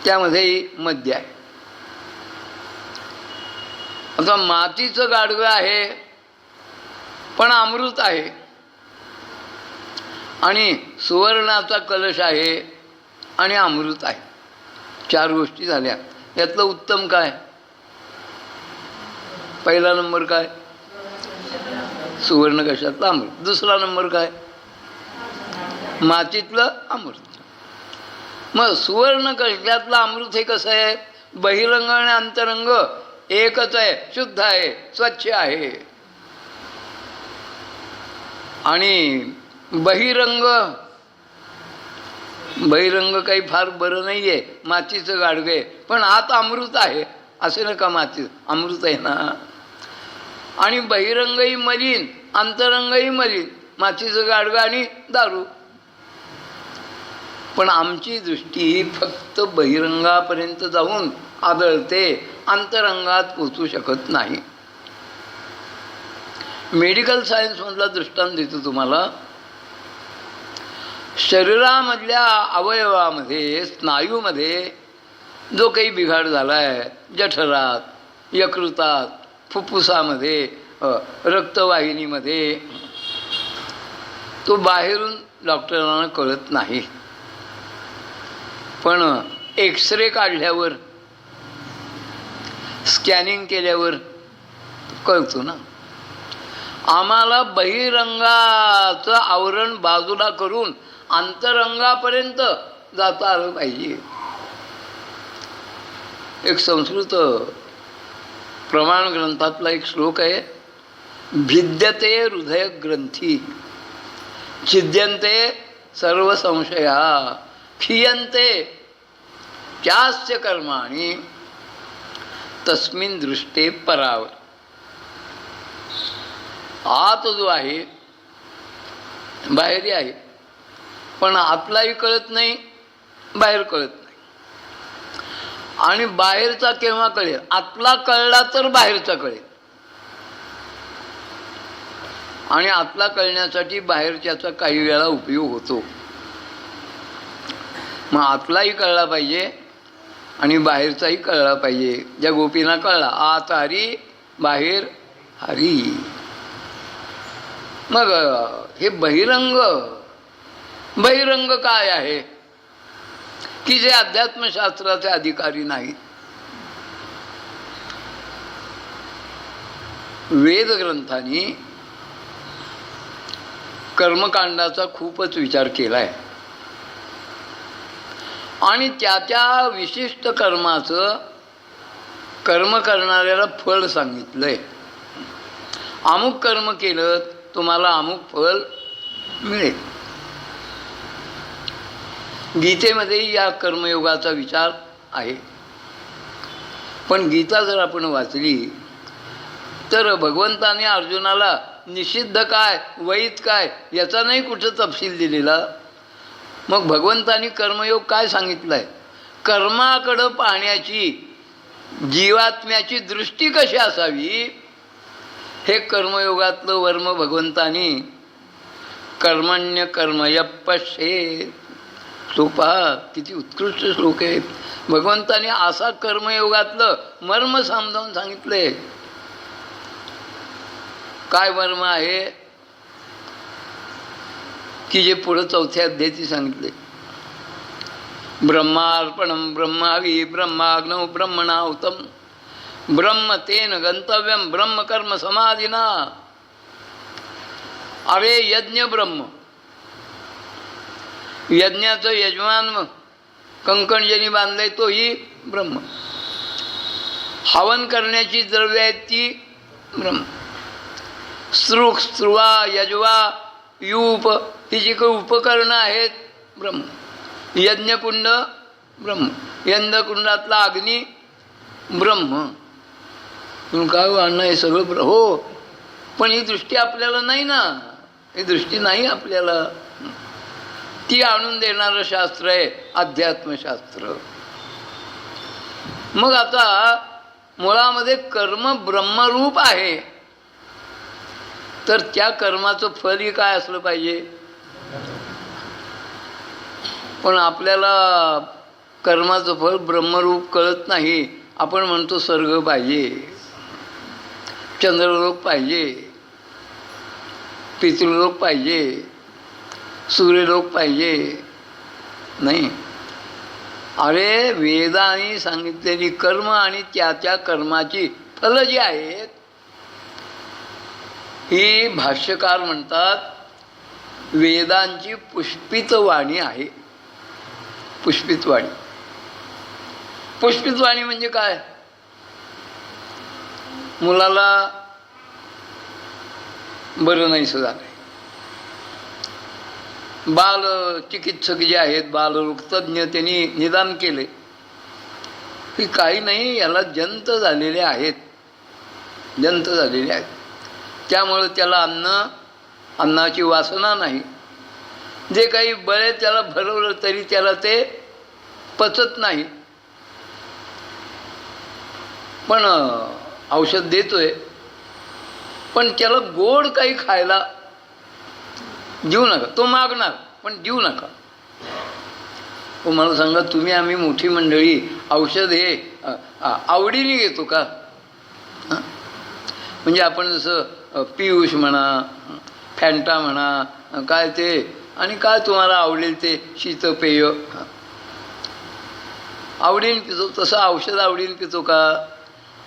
त्यामध्येही मद्य आहे. आता मातीचं गाडगं आहे पण अमृत आहे, आणि सुवर्णाचा कलश आहे आणि अमृत आहे. 4 गोष्टी झाल्या. यातलं उत्तम काय? पहिला नंबर काय? सुवर्ण कशातलं अमृत. दुसरा नंबर काय? मातीतलं अमृत. मग सुवर्ण कशातलं अमृत हे कसं आहे? बहिरंग आणि अंतरंग एकच आहे, शुद्ध आहे, स्वच्छ आहे. आणि बहिरंग काही फार बरं नाही आहे, मातीचं गाडगं आहे, पण आत अमृत आहे. असे नका, माती अमृत आहे ना. आणि बहिरंगही मलिन, अंतरंगही मलिन, मातीचं गाडगं आणि दारू. पण आमची दृष्टी फक्त बहिरंगापर्यंत जाऊन आदळते, अंतरंगात पोचू शकत नाही. मेडिकल सायन्समधला दृष्टांत देतो तुम्हाला. शरीरामधल्या अवयवामध्ये, स्नायूमध्ये जो काही बिघाड झाला आहे, जठरात, यकृतात, फुफ्फुसामध्ये, रक्तवाहिनीमध्ये, तो बाहेरून डॉक्टरांना कळत नाही. पण एक्सरे काढल्यावर, स्कॅनिंग केल्यावर कळतो ना. आम्हाला बहिरंगाचं आवरण बाजूला करून अंतरंगापर्यंत जाता आलं पाहिजे. एक संस्कृत प्रमाण ग्रंथातला एक श्लोक आहे, भिद्यते हृदय ग्रंथी छिद्यन्ते सर्व संशया क्षीयन्ते त्यास्य कर्माणि तस्मिन् दृष्टे परावर. आत जो आहे बाहेरही आहे, पण आतलाही कळत नाही, बाहेर कळत नाही. आणि बाहेरचा केव्हा कळेल? आतला कळला तर बाहेरचा कळेल. आणि आतला कळण्यासाठी बाहेरच्याचा काही वेळा उपयोग होतो. मग आतलाही कळला पाहिजे आणि बाहेरचाही कळला पाहिजे. ज्या गोपींना कळला आत हरी बाहेर हरी. मग हे बहिरंग काय आहे की जे अध्यात्मशास्त्राचे अधिकारी नाहीत. वेदग्रंथांनी कर्मकांडाचा खूपच विचार केलाय आणि त्या विशिष्ट कर्माचं कर्म करणाऱ्याला फळ सांगितलंय. अमुक कर्म केलं तुम्हाला अमुक फळ मिळेल. गीतेमध्येही या कर्मयोगाचा विचार आहे. पण गीता जर आपण वाचली तर भगवंताने अर्जुनाला निषिद्ध काय वैध काय याचा नाही कुठं तपशील दिलेला. मग भगवंतानी कर्मयोग काय सांगितलं आहे? कर्माकडं पाहण्याची जीवात्म्याची दृष्टी कशी असावी हे कर्मयोगातलं वर्म भगवंतानी कर्मण्य कर्मय पश्येत. श्लोक पहा किती उत्कृष्ट श्लोक आहेत. भगवंतानी असा कर्मयोगातलं मर्म समजावून सांगितलंय. काय मर्म आहे की जे पुढं चौथ्या अध्यायाची सांगितले. ब्रह्मार्पणम ब्रह्मावी ब्रह्माग्नौ ब्रह्मणाहुतम ब्रह्म तेन गंतव्यम ब्रह्म कर्म समाधिना. अरे यज्ञ ब्रह्म, यज्ञाचं यजमान कंकण ज्यांनी बांधलंय तोही ब्रह्म. हवन करण्याची द्रव्य आहेत ती ब्रह्म. स्त्रुक स्त्रुवा यजवा यूप ही जी काही उपकरणं आहेत ब्रह्म. यज्ञकुंड ब्रह्म, यज्ञकुंडातला अग्नी ब्रह्म. तुम्ही काय आणणं हे सगळं हो, पण ही दृष्टी आपल्याला नाही ना. ही दृष्टी नाही आपल्याला. ती आणून देणारं शास्त्र आहे अध्यात्मशास्त्र. मग आता मुळामध्ये कर्म ब्रह्मरूप आहे तर त्या कर्माचं फलही काय असलं पाहिजे. पण आपल्याला कर्माचं फल ब्रह्मरूप कळत नाही. आपण म्हणतो स्वर्ग पाहिजे, चंद्रलोक पाहिजे, पितृलोक पाहिजे, सूर्यलोक पाहिजे. नाही. अरे वेदांनी सांगितलेली कर्म आणि त्या कर्माची फलं जी आहेत ही भाष्यकार म्हणतात वेदांची पुष्पित वाणी आहे. पुष्पित वाणी. पुष्पित वाणी म्हणजे काय? मुलाला बरं नाही झालं, बाल चिकित्सक जे आहेत बालरोगतज्ञ त्यांनी निदान केले की काही नाही, याला जंत झालेले आहेत, जंत झालेले आहेत. त्यामुळं त्याला अन्नाची वासना नाही. जे काही बळे त्याला भरवलं तरी त्याला ते पचत नाही. पण औषध देतोय, पण त्याला गोड काही खायला देऊ नका. तो मागणार पण देऊ नका. मला सांगा, तुम्ही आम्ही मोठी मंडळी औषध हे आवडीने घेतो का? म्हणजे आपण जसं पियुष म्हणा, फॅन्टा म्हणा, काय ते आणि काय तुम्हाला आवडेल ते शीतपेय आवडीन पितो, तसं औषध आवडीन पितो का?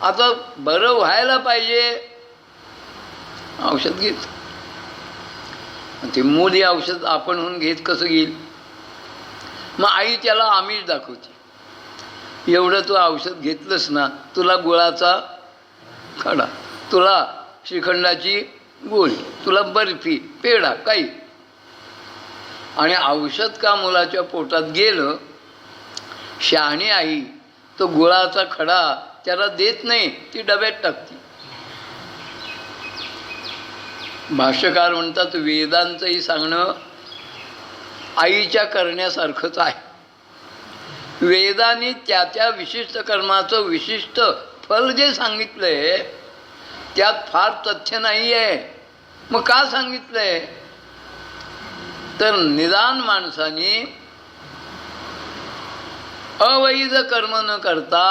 आता बरं व्हायला पाहिजे औषध घेत, ते मूल औषध आपण होऊन घेत कसं घेईल? मग आई त्याला आमिष दाखवते, एवढं तू औषध घेतलंस ना, तुला गुळाचा खडा, तुला श्रीखंडाची गोळी, तुला बर्फी, पेढा काही. आणि औषध का मुलाच्या पोटात गेलं, शहाणी आई तो गुळाचा खडा त्याला देत नाही, ती डब्यात टाकते. भाष्यकार म्हणतात वेदांचंही सांगणं आईच्या करण्यासारखंच आहे. वेदांनी त्या त्या विशिष्ट कर्माचं विशिष्ट फल जे सांगितलंय त्यात फार तथ्य नाही आहे. मग का सांगितलंय? तर निदान माणसाने अवैध कर्म न करता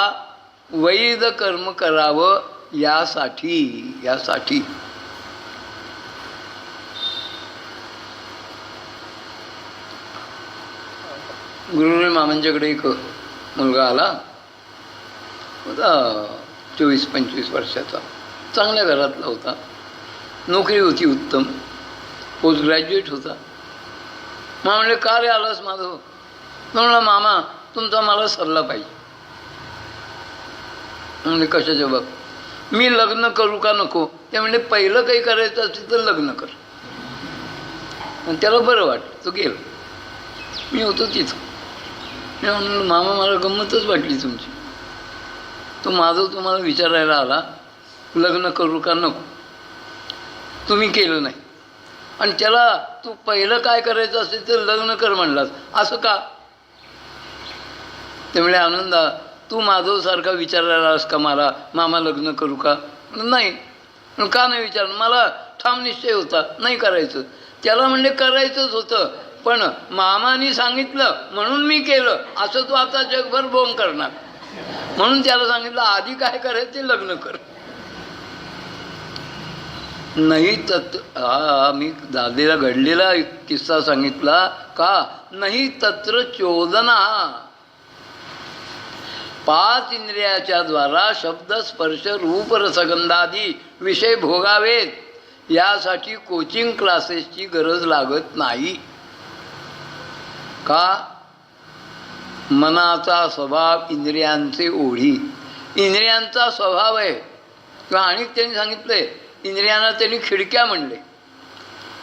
वैध कर्म करावं यासाठी. गुरुजी मामांच्याकडे एक मुलगा आला होता, 24-25 वर्षाचा, चांगल्या घरातला होता, नोकरी होती उत्तम, पोस्ट ग्रॅज्युएट होता. मग म्हणले का रे आलास माधव? म्हणलं मामा तुमचा मला सल्ला पाहिजे. म्हणजे कशाच्या बाब? मी लग्न करू का नको? ते म्हणजे पहिलं काही करायचं असेल तर लग्न कर. आणि त्याला बरं वाटलं, तो गेला. मी होतो तिथं. मी म्हणलं मामा मला गंमतच वाटली तुमची. तो माधव तुम्हाला विचारायला आला लग्न करू का नको, तुम्ही केलं नाही, आणि त्याला तू पहिलं काय करायचं असेल तर लग्न कर म्हणलास, असं का? ते म्हणजे आनंदा तू माधवसारखा विचारायला आलास का मला, मामा लग्न करू का? नाही. का नाही विचार? मला ठाम निश्चय होता नाही करायचं. त्याला म्हणजे करायचंच होतं, पण मामानी सांगितलं म्हणून मी केलं, असं तू आता जगभर बोंब करणार. म्हणून त्याला सांगितलं आधी काय करायचं ते लग्न कर. नाही हा मी दादीला घडलेला किस्सा सांगितला का? नाही तत्र चोदना. 5 इंद्रियाच्या द्वारा शब्द स्पर्श रूप रसगंधादी विषय भोगावेत, यासाठी कोचिंग क्लासेसची गरज लागत नाही. का? मनाचा स्वभाव इंद्रियांचे ओढी, इंद्रियांचा स्वभाव आहे. किंवा आणि त्यांनी सांगितलंय इंद्रियांना त्यांनी खिडक्या म्हणले.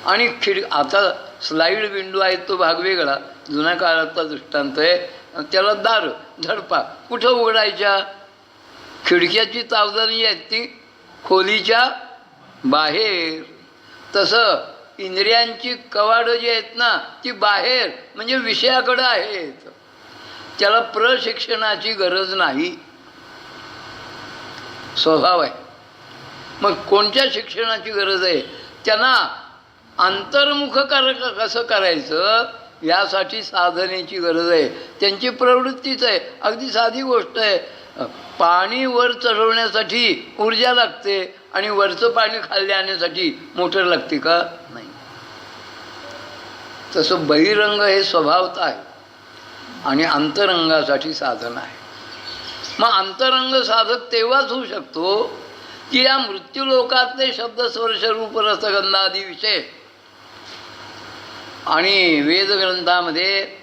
आणि आता स्लाईड विंडो आहे तो भाग वेगळा, जुन्या काळातला दृष्टांत आहे. त्याला दार झडपा कुठं उघडायच्या? खिडक्याची चावदानी आहेत ती खोलीच्या बाहेर. तसं इंद्रियांची कवाडं जी आहेत ना ती बाहेर म्हणजे विषयाकडं आहेत. त्याला प्रशिक्षणाची गरज नाही, स्वभाव आहे. मग कोणत्या शिक्षणाची गरज आहे? त्यांना अंतर्मुख कसं करायचं यासाठी साधनेची गरज आहे. त्यांची प्रवृत्तीच आहे. अगदी साधी गोष्ट आहे, पाणी वर चढवण्यासाठी ऊर्जा लागते आणि वरचं पाणी खाली आणण्यासाठी मोटर लागते का? नाही. तसं बहिरंग हे स्वभावत आहे आणि अंतरंगासाठी साधन आहे. मग अंतरंग साधक तेव्हाच होऊ शकतो की या मृत्यूलोकातले शब्द स्पर्श रूप रसगंधादी विषय आणि वेदग्रंथामध्ये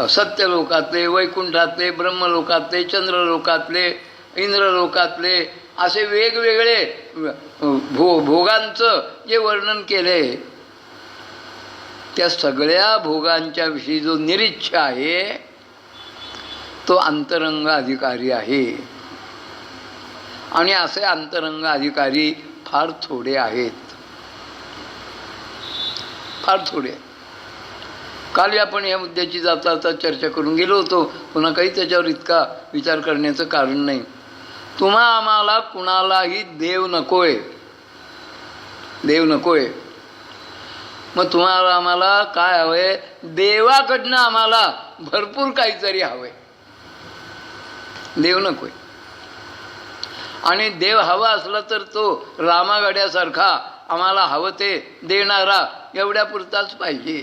सत्यलोकातले, वैकुंठातले, ब्रह्मलोकातले, चंद्रलोकातले, इंद्रलोकातले असे वेगवेगळे भोगांचं जे वर्णन केले, त्या सगळ्या भोगांच्या विषयी जो निरीच्छ आहे तो अंतरंग अधिकारी आहे. आणि असे अंतरंग अधिकारी फार थोडे आहेत, फार थोडे. काल आपण या मुद्द्याची जाता चर्चा करून गेलो होतो, पुन्हा काही त्याच्यावर इतका विचार करण्याचं कारण नाही. तुम्हा आम्हाला कुणालाही देव नकोय, देव नकोय. मग तुम्हाला आम्हाला काय हवंय? देवाकडनं आम्हाला भरपूर काहीतरी हवंय, देव नकोय. आणि देव हवा असला तर तो रामागड्यासारखा आम्हाला हवं ते देणारा एवढ्या पुरताच पाहिजे.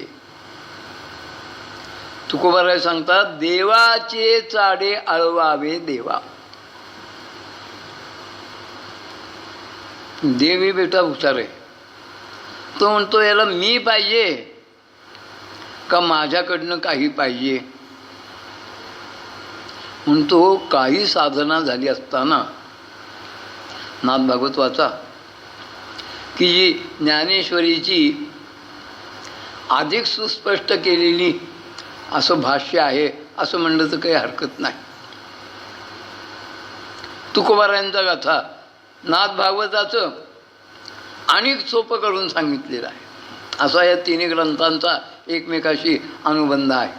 तुकोबाराय सांगतात, देवाचे चाडे आळवावे देवा. देवी बेटा हुशार आहे. तो म्हणतो याला मी पाहिजे का माझ्याकडनं काही पाहिजे. म्हणतो काही साधना झाली असताना नाथ भागवत वाचा की जी ज्ञानेश्वरीची अधिक सुस्पष्ट केलेली असं भाष्य आहे असं म्हणलं तर काही हरकत नाही. तुकोबारायांचा गाथा नाथ भागवताचं अनेक सोपं करून सांगितलेलं आहे. असा या तिन्ही ग्रंथांचा एकमेकाशी अनुबंध आहे.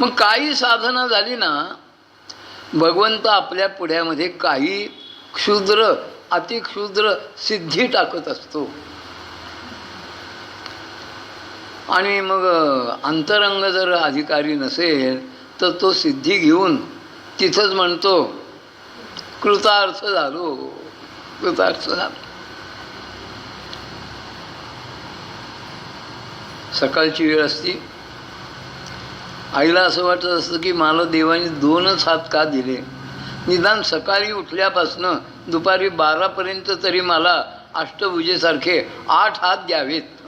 मग काही साधना झाली ना, भगवंत आपल्या पुढ्यामध्ये काही क्षुद्र अतिक्षुद्र सिद्धी टाकत असतो. आणि मग अंतरंग जर अधिकारी नसेल तर तो सिद्धी घेऊन तिथंच म्हणतो कृतार्थ झालो, कृतार्थ झालो. सकाळची वेळ असती, आईला असं वाटत असतं की मला देवाने 2च हात का दिले. निदान सकाळी उठल्यापासनं दुपारी 12पर्यंत तरी मला अष्टभुजेसारखे 8 हात द्यावेत.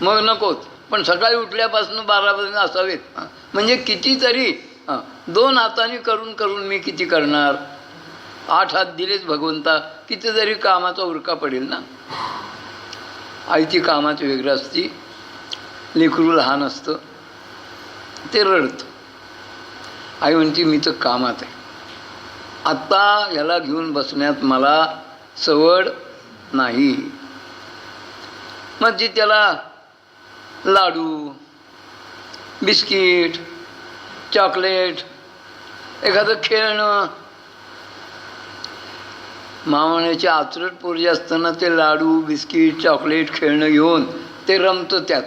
मग नकोत, पण सकाळी उठल्यापासून 12पर्यंत असावेत. म्हणजे कितीतरी 2 हातांनी करून करून मी किती करणार. 8 हात दिलेच भगवंता, कितीतरी कामाचा उरका पडेल ना. आईची कामाची वेगळं असती, लेकरू लहान असतं ते रडतं. आई म्हणते मी तर कामात आहे, आत्ता याला घेऊन बसण्यात मला सवड नाही. मग ती त्याला लाडू, बिस्किट, चॉकलेट, एखादं खेळणं, मावण्याची आचरट पोरजी असताना ते लाडू, बिस्किट, चॉकलेट, खेळणं घेऊन ते रमतं त्यात.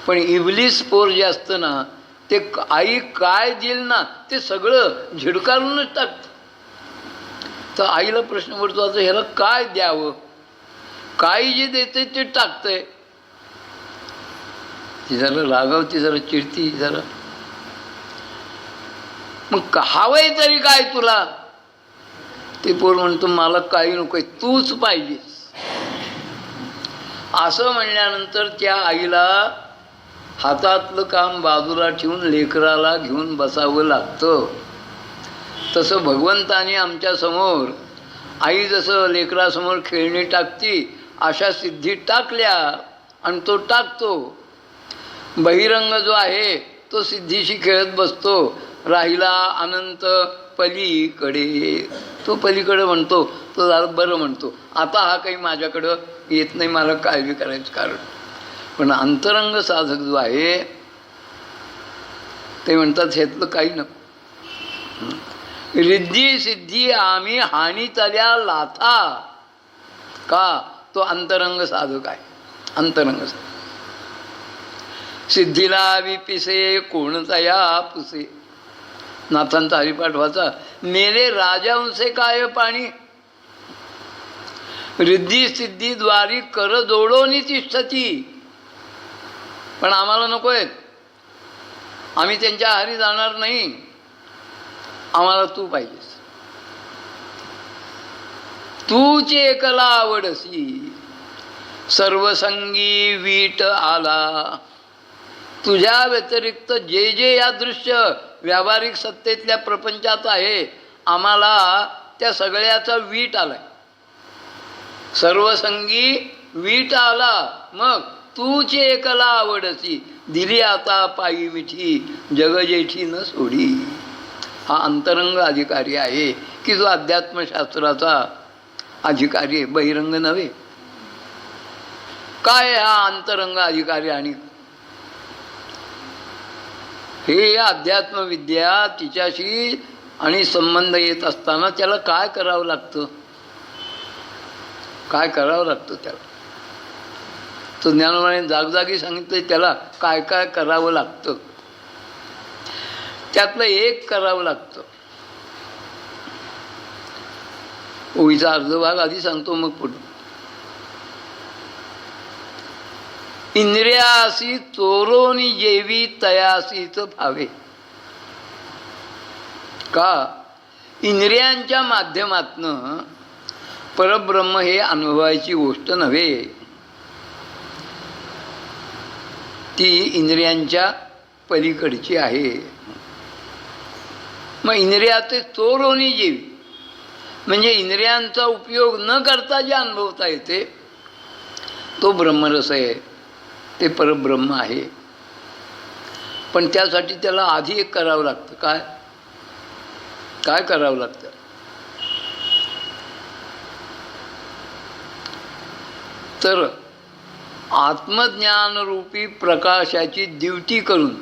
पण इबलीस पोर जे असतं ना, ते आई काय देईल ना ते सगळं झिडकारूनच टाकतं. तर आईला प्रश्न पडतो, आता ह्याला काय द्यावं. काय जे देते ते टाकतंय. ती जरा रागावती, जरा चिडती, जरा मग हवंय तरी काय तुला. ते पोर म्हणतो मला काही नकोय, तूच पाहिजेस. असं म्हणल्यानंतर त्या आईला हातातलं काम बाजूला ठेवून लेकराला घेऊन बसावं लागतं. तसं भगवंताने आमच्यासमोर आई जसं लेकरासमोर खेळणी टाकती अशा सिद्धी टाकल्या आणि तो टाकतो. बहिरंग जो आहे तो सिद्धीशी खेळत बसतो. राहिला अनंत पलीकडे, तो पलीकडे म्हणतो, तो जरा बरं म्हणतो आता हा काही माझ्याकडं येत नाही, मला काळजी करायचं कारण. पण अंतरंग साधक जो आहे ते म्हणतात ह्यातलं काही नको. रिद्धी सिद्धी आम्ही हानीतल्या लाथा, का तो अंतरंग साधक आहे. अंतरंग साधक सिद्धीला विपिसे कोणतया पुसे. नाथांचा हरिपाठ वाचा, मेरे राजांचे काय पाणी. रिद्धी सिद्धी द्वारी कर जोडोनी तिष्ठती. पण आम्हाला नको आहेत, आम्ही त्यांच्या आहारी जाणार नाही, आम्हाला तू पाहिजेस. तूच एकला आवडसी सर्वसंगी वीट आला. तुझ्या व्यतिरिक्त जे जे या दृश्य व्यावहारिक सत्तेतल्या प्रपंचात आहे आम्हाला त्या सगळ्याचा वीट आलाय. सर्वसंगी वीट आला, मग तूच एकला आवडसी दिली आता पायी मिठी जग जेठी न सोडी. हा अंतरंग अधिकारी आहे की जो अध्यात्मशास्त्राचा अधिकारी आहे, बहिरंग नव्हे. काय हा अंतरंग अधिकारी. आणि हे अध्यात्मविद्या तिच्याशी आणि संबंध येत असताना त्याला काय करावं लागतं, काय करावं लागतं त्याला. तो ज्ञानोबाने जागजागी सांगितलं त्याला काय काय करावं लागतं. त्यातलं एक करावं लागतं. ओळीचा अर्धभाग आधी सांगतो मग पुढे. इंद्रियासी चोरोनी जेवी तयासीच भावे. का? इंद्रियांच्या माध्यमातनं परब्रह्म हे अनुभवायची गोष्ट नव्हे, ती इंद्रियांच्या पलीकडची आहे. मग इंद्रियाचे चोरोनी जेवी म्हणजे इंद्रियांचा उपयोग न करता जे अनुभवता येते तो ब्रह्मरस आहे, ते परब्रह्म आहे. पण त्यासाठी त्याला आधी एक करावं लागतं. काय काय करावं लागतं? तर आत्मज्ञानरूपी प्रकाशाची ड्युटी करून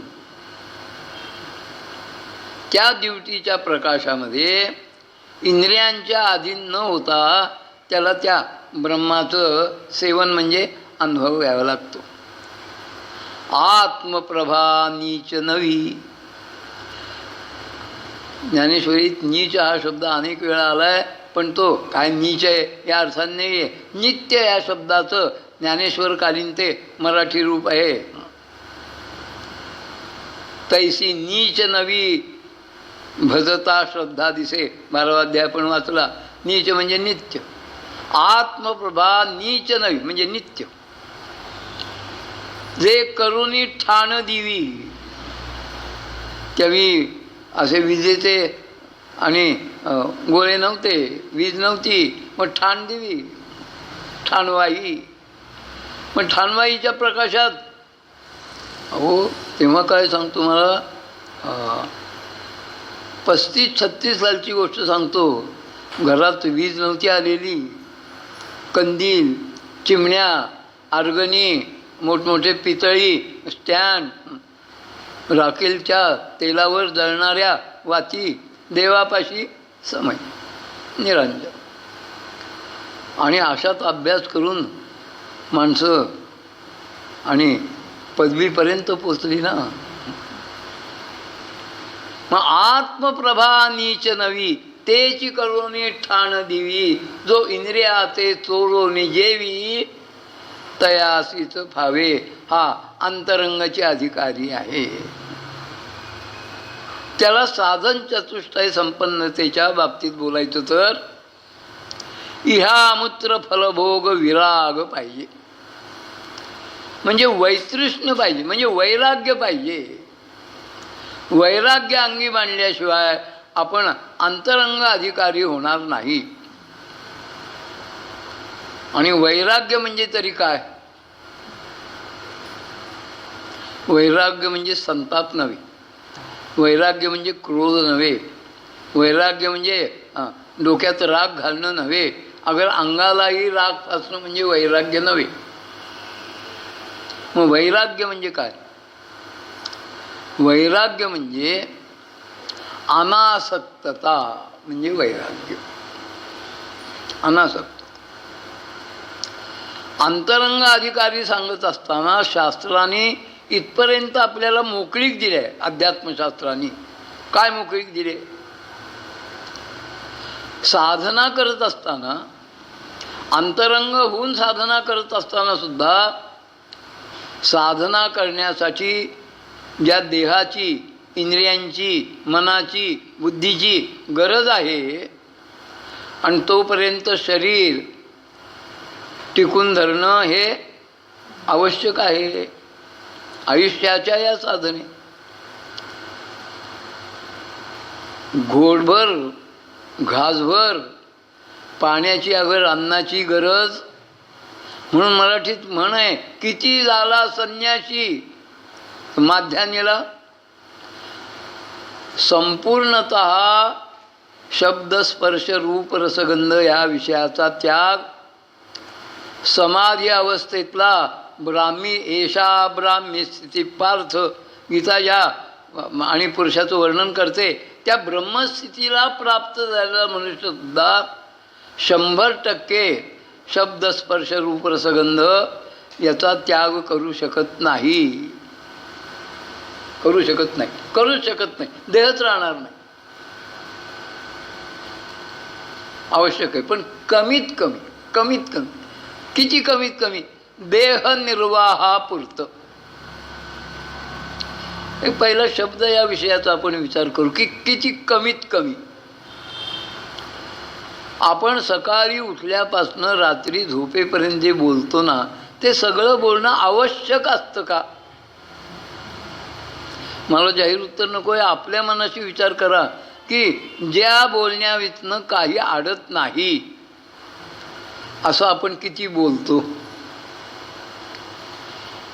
त्या ड्युटीच्या प्रकाशामध्ये इंद्रियांच्या अधीन न होता त्याला त्या ब्रह्माचं सेवन म्हणजे अनुभव घ्यावा लागतो. आत्मप्रभा नीच नवी. ज्ञानेश्वरीत नीच हा शब्द अनेक वेळा आला आहे, पण तो काय नीच आहे या अर्थाने नाही आहे. नित्य या शब्दाचं ज्ञानेश्वरकालीन ते मराठी रूप आहे. तैसी नीच नवी भजता श्रद्धा दिसे. 12वा अध्याय पण वाचला. नीच म्हणजे नित्य. आत्मप्रभा नीच नवी म्हणजे नित्य. जे करुणी ठाण दिवी. त्यावेळी असे विजेचे आणि गोळे नव्हते, वीज नव्हती, मग ठाण दिवी, ठाणवाई. मग ठाणवाईच्या प्रकाशात अहो तेव्हा काय सांगतो मला, 35-36 सालची गोष्ट सांगतो. घरात वीज नव्हती आलेली. कंदील, चिमण्या, आर्गनी, मोठमोठे पितळी स्टँड, राखेलच्या तेलावर जळणाऱ्या वाती, देवापाशी समय, निरंजन. आणि अशात अभ्यास करून माणसं आणि पदवीपर्यंत पोचली ना. मग आत्मप्रभा नीच नवी तेची करुणी ठाण दिवी. जो इंद्रियाचे चोरोनी जेवी तयासीच भावे. हा अंतरंगाचे अधिकारी आहे. त्याला साधन चतुष्टय संपन्नतेच्या बाबतीत बोलायचं तर इहामूत्र फलभोग विराग पाहिजे. म्हणजे वैतृष्ण्य पाहिजे, म्हणजे वैराग्य पाहिजे. वैराग्य अंगी बांधल्याशिवाय आपण अंतरंग अधिकारी होणार नाही. आणि वैराग्य म्हणजे तरी काय? वैराग्य म्हणजे संताप नव्हे, वैराग्य म्हणजे क्रोध नव्हे, वैराग्य म्हणजे डोक्यात राग घालणं नव्हे, अगर अंगालाही राग फासणं म्हणजे वैराग्य नव्हे. मग वैराग्य म्हणजे काय? वैराग्य म्हणजे अनासक्तता म्हणजे वैराग्य. अनासक्त. अंतरंग अधिकारी सांगत असताना शास्त्राने इथपर्यंत आपल्याला मोकळीक दिली आहे. अध्यात्मशास्त्राने काय मोकळीक दिली? साधना करत असताना, अंतरंग होऊन साधना करत असताना सुद्धा साधना करण्यासाठी ज्या देहाची, इंद्रियांची, मनाची, बुद्धीची गरज आहे आणि तोपर्यंत शरीर टिकून धरणं हे आवश्यक आहे आयुष्याच्या या साधने. घोटभर घासभर पाण्याची अगर अन्नाची गरज. म्हणून मराठीत म्हण आहे, किती झाला संन्यासी माध्यान्याला. संपूर्णतः शब्द स्पर्श रूप रसगंध या विषयाचा त्याग, समाधी अवस्थेतला ब्राह्मी एषा ब्राह्मी स्थिती पार्थ गीता ज्या आणि पुरुषाचं वर्णन करते त्या ब्रह्मस्थितीला प्राप्त झालेला मनुष्यसुद्धा 100% शब्द स्पर्श रूप रसगंध याचा त्याग करू शकत नाही. करूच शकत नाही. देहच राहणार नाही. आवश्यक आहे, पण कमीत कमी किती कमीत कमी देह निर्वाहापुरतं. एक पहिला शब्द या विषयाचा आपण विचार करू की किती कमीत कमी. आपण सकाळी उठल्यापासनं रात्री झोपेपर्यंत जे बोलतो ना, ते सगळं बोलणं आवश्यक असतं का? मला जाहीर उत्तर नको आहे. आपल्या मनाशी विचार करा की ज्या बोलण्यावितनं काही अडत नाही असं आपण किती बोलतो.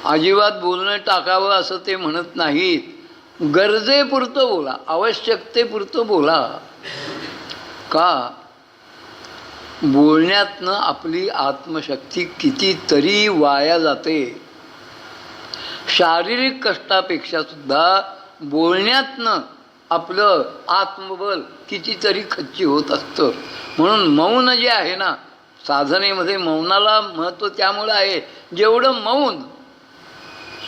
अजिबात बोलणं टाकावं असं ते म्हणत नाहीत. गरजेपुरतं बोला, आवश्यकतेपुरतं बोला. का? बोलण्यातनं आपली आत्मशक्ती कितीतरी वाया जाते. शारीरिक कष्टापेक्षा सुद्धा बोलण्यातनं आपलं आत्मबल कितीतरी खच्ची होत असतं. म्हणून मौन जे आहे ना, साधनेमध्ये मौनाला महत्त्व त्यामुळं आहे, जेवढं मौन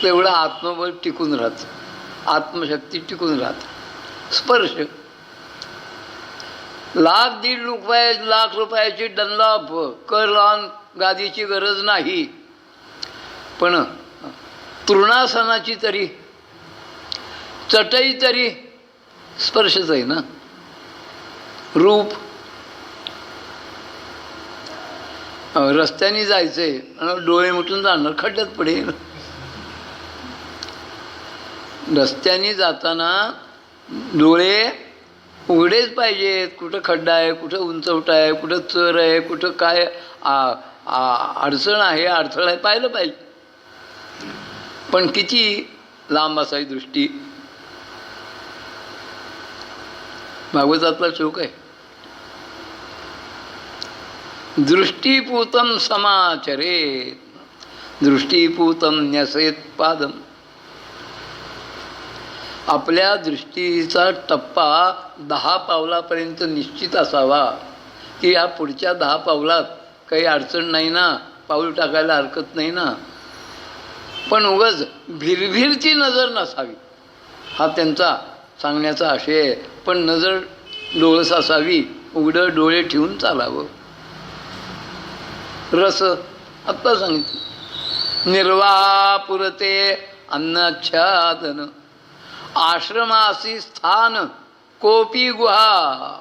तेवढं आत्मबल टिकून राहतं, आत्मशक्ती टिकून राहते. स्पर्श, लाख रुपयाची डनलॉप कर लावून गादीची गरज नाही, पण तृणासनाची तरी चटई तरी स्पर्शच आहे ना. रूप, रस्त्याने जायचंय आणि डोळे मिटून जाणार, खड्ड्यात पडेल. रस्त्याने जाताना डोळे उघडेच पाहिजेत. कुठं खड्डा आहे, कुठं उंचवटा आहे, कुठं चर आहे, कुठं काय अडचण आहे, अडथळा आहे, पाहिलं पाहिजे. पण किती लांब असावी दृष्टी. भागवतातला श्लोक आहे, दृष्टीपूतं समाचरेत, दृष्टीपूतं न्यसेत पादम. आपल्या दृष्टीचा टप्पा 10 पावलापर्यंत निश्चित असावा की या पुढच्या 10 पावलात काही अडचण नाही ना, पाऊल टाकायला हरकत नाही ना. पण उगाच भिरभिरची नजर नसावी, हा त्यांचा सांगण्याचा आशय आहे. पण नजर डोळस असावी, उघडं डोळे ठेवून चालावं. रस आत्ता सांगितलं, निर्वापुरते अन्नच्छादन, आश्रमासी स्थान कोपी गुहा.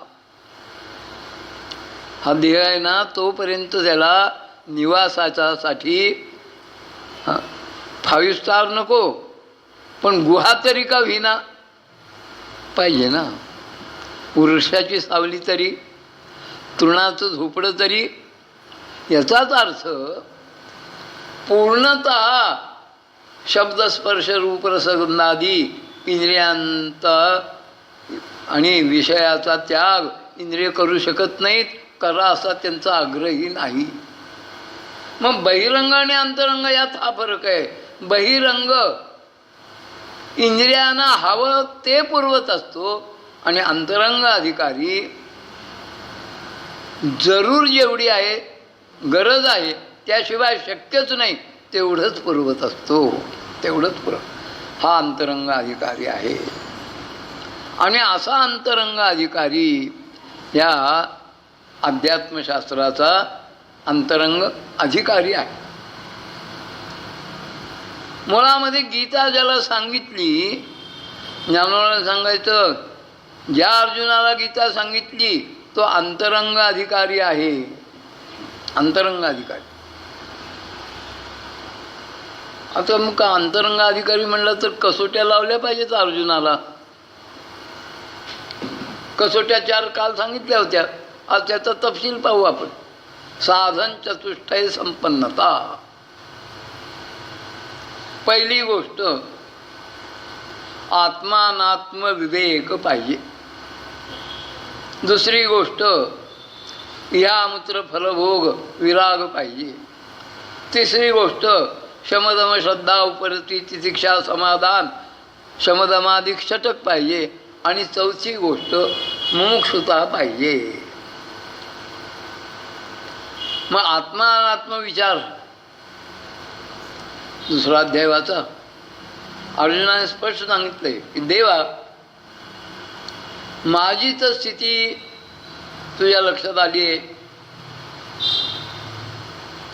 हा देह आहे ना, तोपर्यंत त्याला निवासासाठी 5 स्टार नको, पण गुहा तरी का होईना पाहिजे ना. वृक्षाची सावली तरी, तृणाचं झोपडं तरी. याचाच अर्थ पूर्णतः शब्द स्पर्श रूप रसगंधादी इंद्रियांचा आणि विषयाचा त्याग इंद्रिय करू शकत नाहीत, करा असा त्यांचा आग्रही नाही. मग बहिरंग आणि अंतरंग यात हा फरक आहे. बहिरंग इंद्रियांना हवं ते पुरवत असतो आणि अंतरंग अधिकारी जरूर जेवढी आहे, गरज आहे, त्याशिवाय शक्यच नाही तेवढंच पुरवत असतो, तेवढंच हा अंतरंग अधिकारी आहे. आणि असा अंतरंग अधिकारी या अध्यात्मशास्त्राचा अंतरंग अधिकारी आहे. मुळामध्ये गीता ज्याला सांगितली, ज्ञानोबाला सांगायचं, ज्या अर्जुनाला गीता सांगितली तो अंतरंग अधिकारी आहे. अंतरंग अधिकारी. आता मग का अंतरंग अधिकारी म्हणलं तर कसोट्या लावल्या पाहिजेत अर्जुनाला. कसोट्या 4 काल सांगितल्या होत्या, आज त्याचा तपशील पाहू आपण. साधन चतुष्टय संपन्नता. पहिली गोष्ट आत्मानात्म विवेक पाहिजे. दुसरी गोष्ट इहामूत्र फलभोग विराग पाहिजे. तिसरी गोष्ट शमदम श्रद्धा उपरती तितिक्षा समाधान शमदमाधिक षटक पाहिजे. आणि चौथी गोष्ट मुमुक्षुता पाहिजे. मग आत्मानात्म विचार दुसरा अध्याय वाचा. अर्जुनाने स्पष्ट सांगितलंय की देवा, माझी तर स्थिती तुझ्या लक्षात आली आहे.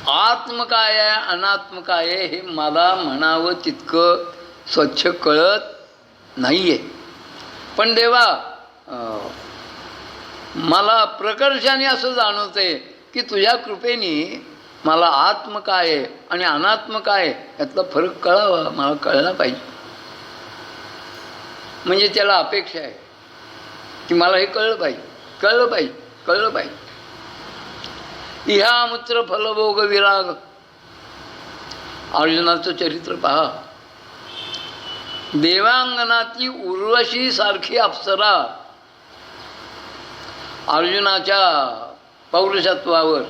आत्म काय आहे अनात्म काय आहे हे मला म्हणावं तितकं स्वच्छ कळत नाही आहे. पण देवा मला प्रकर्षाने असं जाणवतंय की तुझ्या कृपेने मला आत्म काय आहे आणि अनात्म काय आहे यातला फरक कळावा, मला कळला पाहिजे. म्हणजे त्याला अपेक्षा आहे की मला हे कळलं पाहिजे, कळलं पाहिजे, कळलं पाहिजे. इहा मूत्र फलभोग विराग. अर्जुनाचं चरित्र पहा. देवांगणातली उर्वशी सारखी अप्सरा अर्जुनाच्या पौरुषत्वावर,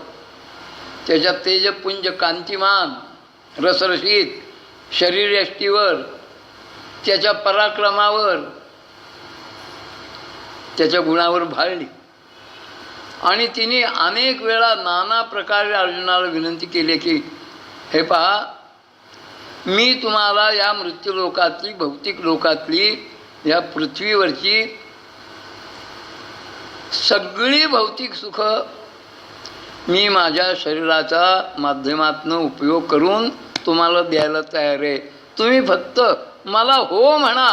त्याच्या तेजपुंज कांतिमान रसरशीत शरीरयष्टीवर, त्याच्या पराक्रमावर, त्याच्या गुणावर भाळली. आणि तिने अनेक वेळा नाना प्रकारे अर्जुनाला विनंती केली की हे पहा, मी तुम्हाला या मृत्यूलोकातली भौतिक लोकातली या पृथ्वीवरची सगळी भौतिक सुख मी माझ्या शरीराच्या माध्यमातून उपयोग करून तुम्हाला द्यायला तयार आहे. तुम्ही फक्त मला हो म्हणा.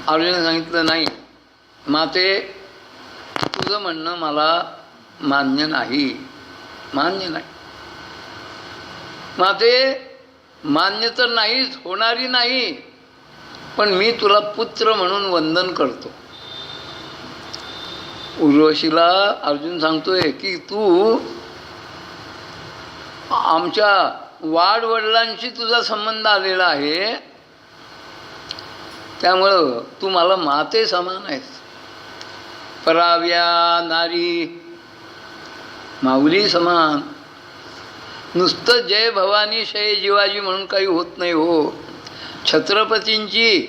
अर्जुनाने सांगितलं नाही माते, तुझं म्हणणं मला मान्य नाही, मान्य नाही. माते मान्य तर नाहीच, होणारी नाही, पण मी तुला पुत्र म्हणून वंदन करतो. उर्वशीला अर्जुन सांगतोय की तू आमच्या वाडवडिलांशी तुझा संबंध आलेला आहे, त्यामुळं तू मला माते समान आहेस. पराव्या नारी माऊली समान. नुसतं जय भवानी शय जिवाजी म्हणून काही होत नाही हो. छत्रपतींची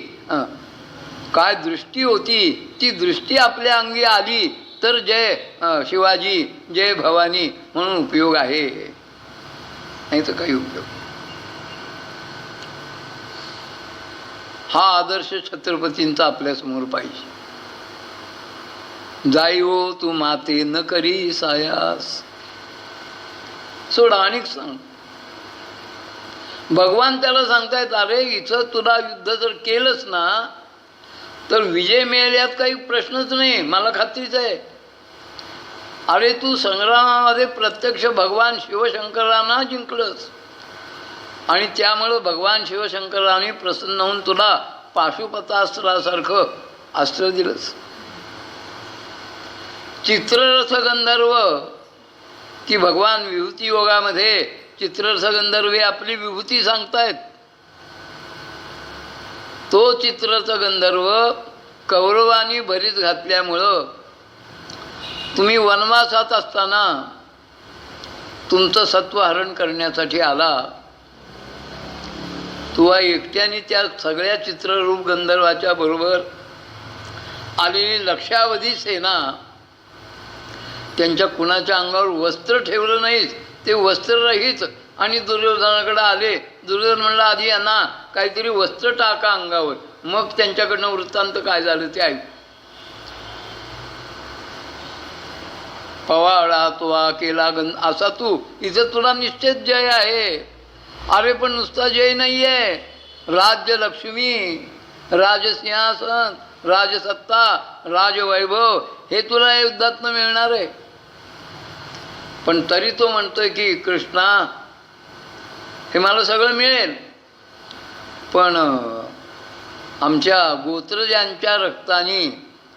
काय दृष्टी होती ती दृष्टी आपल्या अंगी आली तर जय शिवाजी जय भवानी म्हणून उपयोग आहे, नाही तर काही उपयोग. हा आदर्श छत्रपतींचा आपल्यासमोर पाहिजे. जाईवो तू माते न करी सायास. सोडा आणिक सांग. भगवान त्याला सांगतायत अरे इथं तुला युद्ध जर केलंच ना तर विजय मिळेल यात काही प्रश्नच नाही, मला खात्रीच आहे. अरे तू संग्रामामध्ये प्रत्यक्ष भगवान शिवशंकरांना जिंकलंस आणि त्यामुळं भगवान शिवशंकरांनी प्रसन्न होऊन तुला पाशुपतास्त्रासारखं अस्त्र दिलंस. चित्ररथ गंधर्व की भगवान विभूती योगामध्ये चित्ररथ गंधर्व आपली विभूती सांगतायत. तो चित्ररथ गंधर्व कौरवांनी भरीत घातल्यामुळं तुम्ही वनवासात असताना तुमचं सत्वहरण करण्यासाठी आला. तुला एकट्याने त्या सगळ्या चित्ररूप गंधर्वाच्या बरोबर आलेली लक्षावधी सेना, त्यांच्या कुणाच्या अंगावर वस्त्र ठेवलं नाहीत, ते वस्त्ररहित आणि दुर्योधनाकडे आले. दुर्योधन म्हणला आधी यांना काहीतरी वस्त्र टाका अंगावर, मग त्यांच्याकडनं वृत्तांत काय झालं ते ऐक. पवाळा तुवा केला असा तू इथं तुला निश्चित जय आहे. अरे पण नुसता जय नाही आहे, राज्यलक्ष्मी, राजसिंहासन, राजसत्ता, राजवैभव हे तुला या युद्धातनं मिळणार आहे. पण तरी तो म्हणतोय की कृष्णा हे मला सगळं मिळेल, पण आमच्या गोत्रजांच्या रक्ताने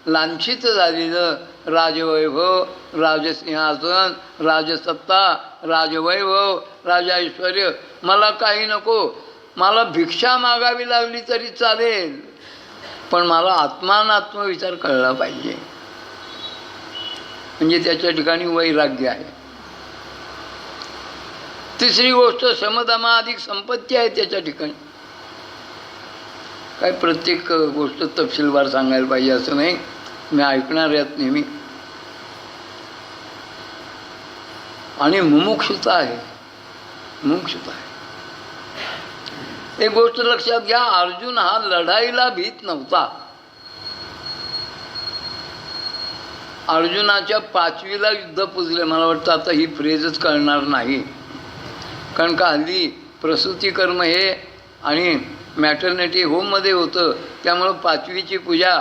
लांछित झालेलं राजवैभव, राजसिंहासन, राजसत्ता, राजवैभव, राजऐश्वर्य मला काही नको. मला भिक्षा मागावी लागली तरी चालेल, पण मला आत्मानात्मविचार कळला पाहिजे. म्हणजे त्याच्या ठिकाणी वैराग्य आहे. तिसरी गोष्ट शमदमाधिक संपत्ती आहे त्याच्या ठिकाणी. काय प्रत्येक गोष्ट तपशीलवार सांगायला पाहिजे असं नाही, मी ऐकणार यात नेहमी. आणि मुमुक्षुता आहे, मुमुक्षुता आहे. एक गोष्ट लक्षात घ्या, अर्जुन हा लढाईला भीत नव्हता. अर्जुनाच्या 5वीला युद्ध पुजले. मला वाटतं आता ही फ्रेजच कळणार नाही, कारण का हल्ली प्रसूती कर्म हे आणि मॅटर्निटी होममध्ये होतं, त्यामुळं 5वीची पूजा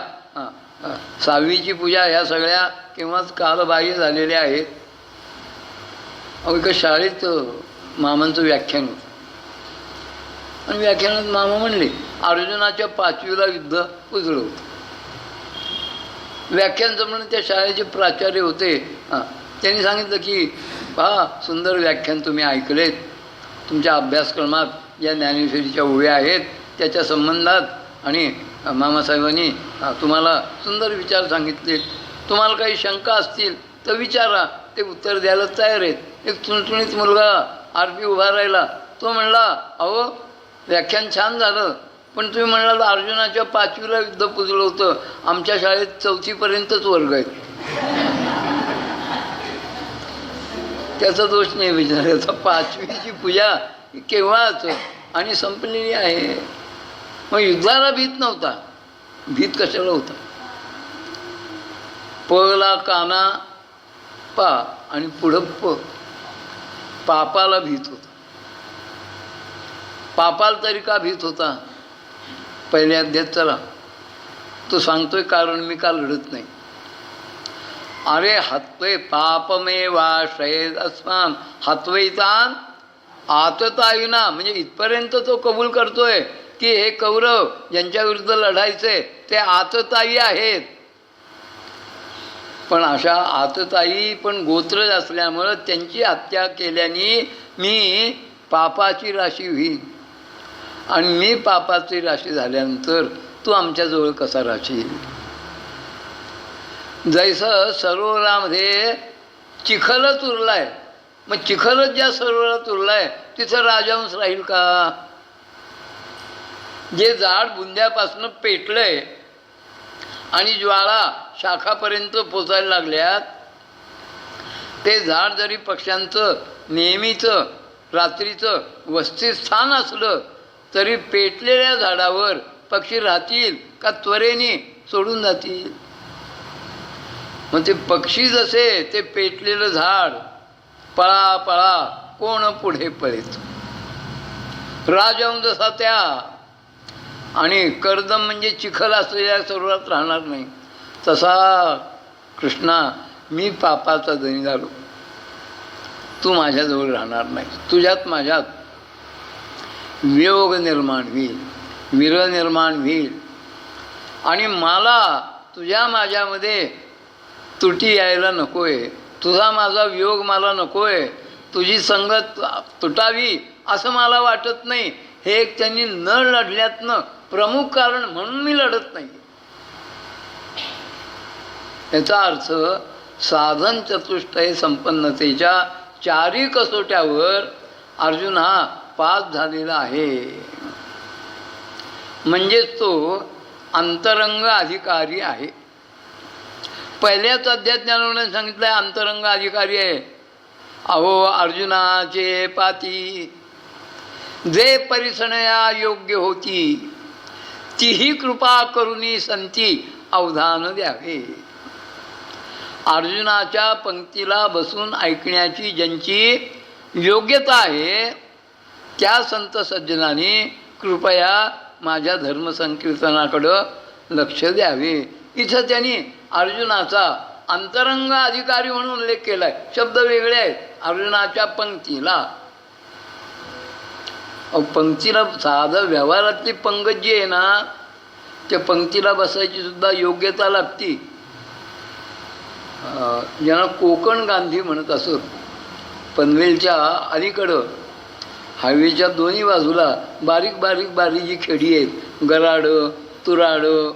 6वीची पूजा ह्या सगळ्या केव्हाच कालबाह्य झालेल्या आहेत. अहो एका शाळेत मामांचं व्याख्यान होतं आणि व्याख्यानात मामा म्हणले अर्जुनाच्या 5वीला युद्ध पुजलं होतं. व्याख्यानचं म्हणून त्या शाळेचे प्राचार्य होते. त्यांनी सांगितलं की पहा, सुंदर व्याख्यान तुम्ही ऐकलेत, तुमच्या अभ्यासक्रमात ज्या ज्ञानेश्वरीच्या ओव्या आहेत त्याच्या संबंधात, आणि मामासाहेबांनी तुम्हाला सुंदर विचार सांगितले. तुम्हाला काही शंका असतील तर विचारा, ते उत्तर द्यायला तयार आहेत. एक चुणचुणीत मुलगा आरपी उभा राहिला. तो म्हणला, अहो व्याख्यान छान झालं, पण तुम्ही म्हणाला अर्जुनाच्या 5वीला युद्ध पुजलं होतं, आमच्या शाळेत 4थीपर्यंतच वर्ग आहेत. त्याचा दोष नाही विचारायचा, 5वीची पूजा केव्हाच आणि संपलेली आहे. मग युद्धाला भीत नव्हता. भीत कशाला होता? पला काना पा आणि पुढं प, पापाला भीत होता. पापाला तरी का भीत होता? पहिल्या अध्यायात चला, तो सांगतोय कारण मी का लढत नाही. अरे हत्वे पापमेवाश्रयेद अस्मान् हत्वैतान आततायुना, म्हणजे इथपर्यंत तो कबूल करतोय की हे कौरव ज्यांच्या विरुद्ध लढायचे ते आततायी आहेत. पण अशा आततायी पण गोत्रज असल्यामुळं त्यांची हत्या केल्याने मी पापाची राशी होईन, आणि मी पापाची राशी झाल्यानंतर तू आमच्याजवळ कसा राशील? जैसं सरोवरामध्ये चिखलच उरलाय, मग चिखलच ज्या सरोवरात उरलाय तिथं राजहंस राहील का? जे झाड बुंद्यापासून पेटलंय आणि ज्वाळा शाखापर्यंत पोचायला लागल्यात, ते झाड जरी पक्ष्यांचं नेहमीचं रात्रीचं वसतिस्थान असलं तरी पेटलेल्या झाडावर पक्षी राहतील का त्वरेने सोडून जातील? मग ते पक्षी जसे ते पेटलेलं झाड, पळा पळा कोण पुढे पळेत, राजहंस जसा त्या, आणि कर्दम म्हणजे चिखल असलेल्या सरोवरात राहणार नाही, तसा कृष्णा मी पापाचा धनी झालो, तू माझ्याजवळ राहणार नाही. तुझ्यात माझ्यात वियोग निर्माण होईल, विरह निर्माण होईल, आणि मला तुझ्या माझ्यामध्ये तुटी यायला नको आहे. तुझा माझा वियोग मला नको आहे. तुझी संगत तुटावी असं मला वाटत नाही. हे एक त्यांनी न लढल्यातनं प्रमुख कारण म्हणून मी लढत नाही. याचा अर्थ साधन चतुष्टय संपन्नतेच्या 4 कसोट्यावर अर्जुन हा पास झालेला आहे. म्हणजेच तो अंतरंग अधिकारी आहे. पहिल्याच अध्यायात ज्ञानोबाने सांगितलं आहे अंतरंग अधिकारी आहे. अहो अर्जुनाचे पाती जे परिसणया योग्य होती तीही कृपा करुनी संती अवधान द्यावे. अर्जुनाच्या पंक्तीला बसून ऐकण्याची ज्यांची योग्यता आहे त्या संत सज्जनांनी कृपया माझ्या धर्मसंकीर्तनाकडं लक्ष द्यावे. इथं त्यांनी अर्जुनाचा अंतरंग अधिकारी म्हणून उल्लेख केला आहे. शब्द वेगळे आहेत. अर्जुनाच्या पंक्तीला, पंक्तीला साधं व्यवहारातली पंगत जी आहे ना, त्या पंक्तीला बसायची सुद्धा योग्यता लागती. ज्यांना कोकण गांधी म्हणत असत, पनवेलच्या अलीकडं हायवेच्या दोन्ही बाजूला बारीक बारीक बारीक जी खेडी आहेत, गराडं तुराडं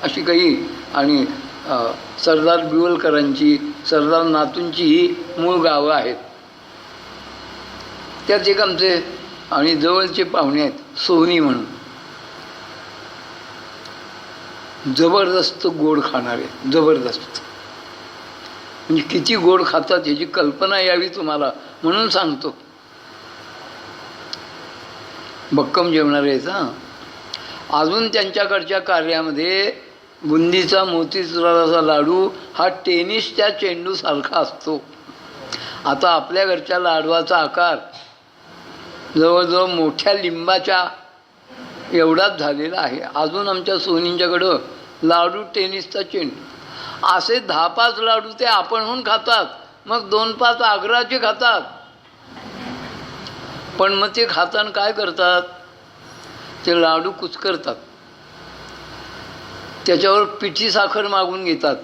अशी काही, आणि सरदार बिवलकरांची सरदार नातूंची ही मूळ गावं आहेत. त्यात एक आमचे आणि जवळचे पाहुणे आहेत सोहनी म्हणून, जबरदस्त गोड खाणारे, जबरदस्त. म्हणजे किती गोड खातात याची कल्पना यावी तुम्हाला म्हणून सांगतो. भक्कम जेवणारे आहेत. हां, अजून त्यांच्याकडच्या कार्यामध्ये बुंदीचा मोतीचुराचा लाडू हा टेनिसच्या चेंडूसारखा असतो. आता आपल्या घरच्या लाडवाचा आकार जवळजवळ मोठ्या लिंबाच्या एवढाच झालेला आहे. अजून आमच्या सोनींच्याकडं लाडू टेनिसचा चेंडू असे 10-5 लाडू ते आपणहून खातात, मग 2-5 आग्राचे खातात. पण मग ते खाताना काय करतात, ते लाडू कुचकरतात, त्याच्यावर पिठी साखर मागून घेतात,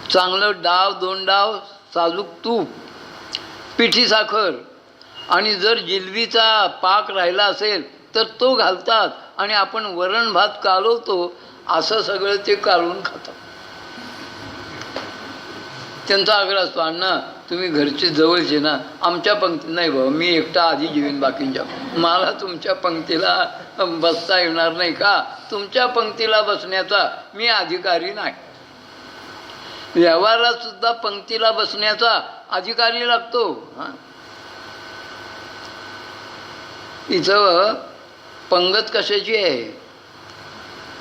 चांगलं डाव 2 डाव साजूक तूप, पिठी साखर, आणि जर जिलबीचा पाक राहिला असेल तर तो घालतात, आणि आपण वरण भात कालवतो असं सगळं ते कालवून खातात. त्यांचा आग्रह असतो, अण्णा तुम्ही घरचे जवळचे ना, आमच्या पंक्ती नाही भाऊ, मी एकटा आधी जेवीन बाकींच्या, मला तुमच्या पंक्तीला बसता येणार नाही का, तुमच्या पंक्तीला बसण्याचा मी अधिकारी नाही. व्यवहारात सुद्धा पंक्तीला बसण्याचा अधिकारी लागतो. इथं पंगत कशाची आहे,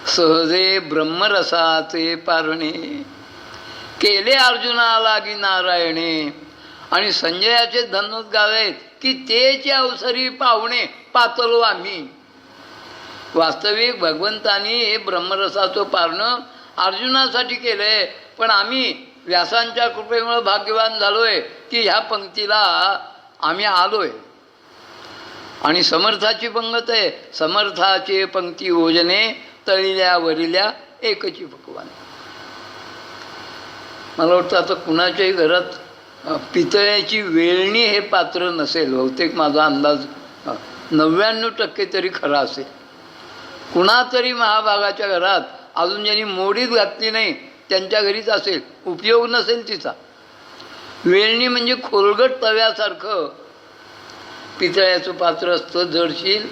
सहजे ब्रह्मरसाचे पारणे केले अर्जुना लागी नारायणे, आणि संजयाचे धनोद्गार आहेत की तेचे अवसरी पाहुणे पातलो आम्ही. वास्तविक भगवंतानी हे ब्रह्मरसाचं पारणं अर्जुनासाठी केलंय, पण आम्ही व्यासांच्या कृपेमुळे भाग्यवान झालोय की ह्या पंक्तीला आम्ही आलोय. आणि समर्थाची पंगत आहे, समर्थाचे पंक्ती योजने तळिल्या वरिल्या एकची पकवान. मला वाटतं आता कुणाच्याही घरात पितळ्याची वेळणी हे पात्र नसेल, बहुतेक माझा अंदाज 99% तरी खरा असेल. कुणातरी महाभागाच्या घरात अजून ज्यांनी मोडीत घातली नाही त्यांच्या घरीच असेल, उपयोग नसेल तिचा. वेळणी म्हणजे खोलगट तव्यासारखं पितळ्याचं पात्र असतं, जडशील,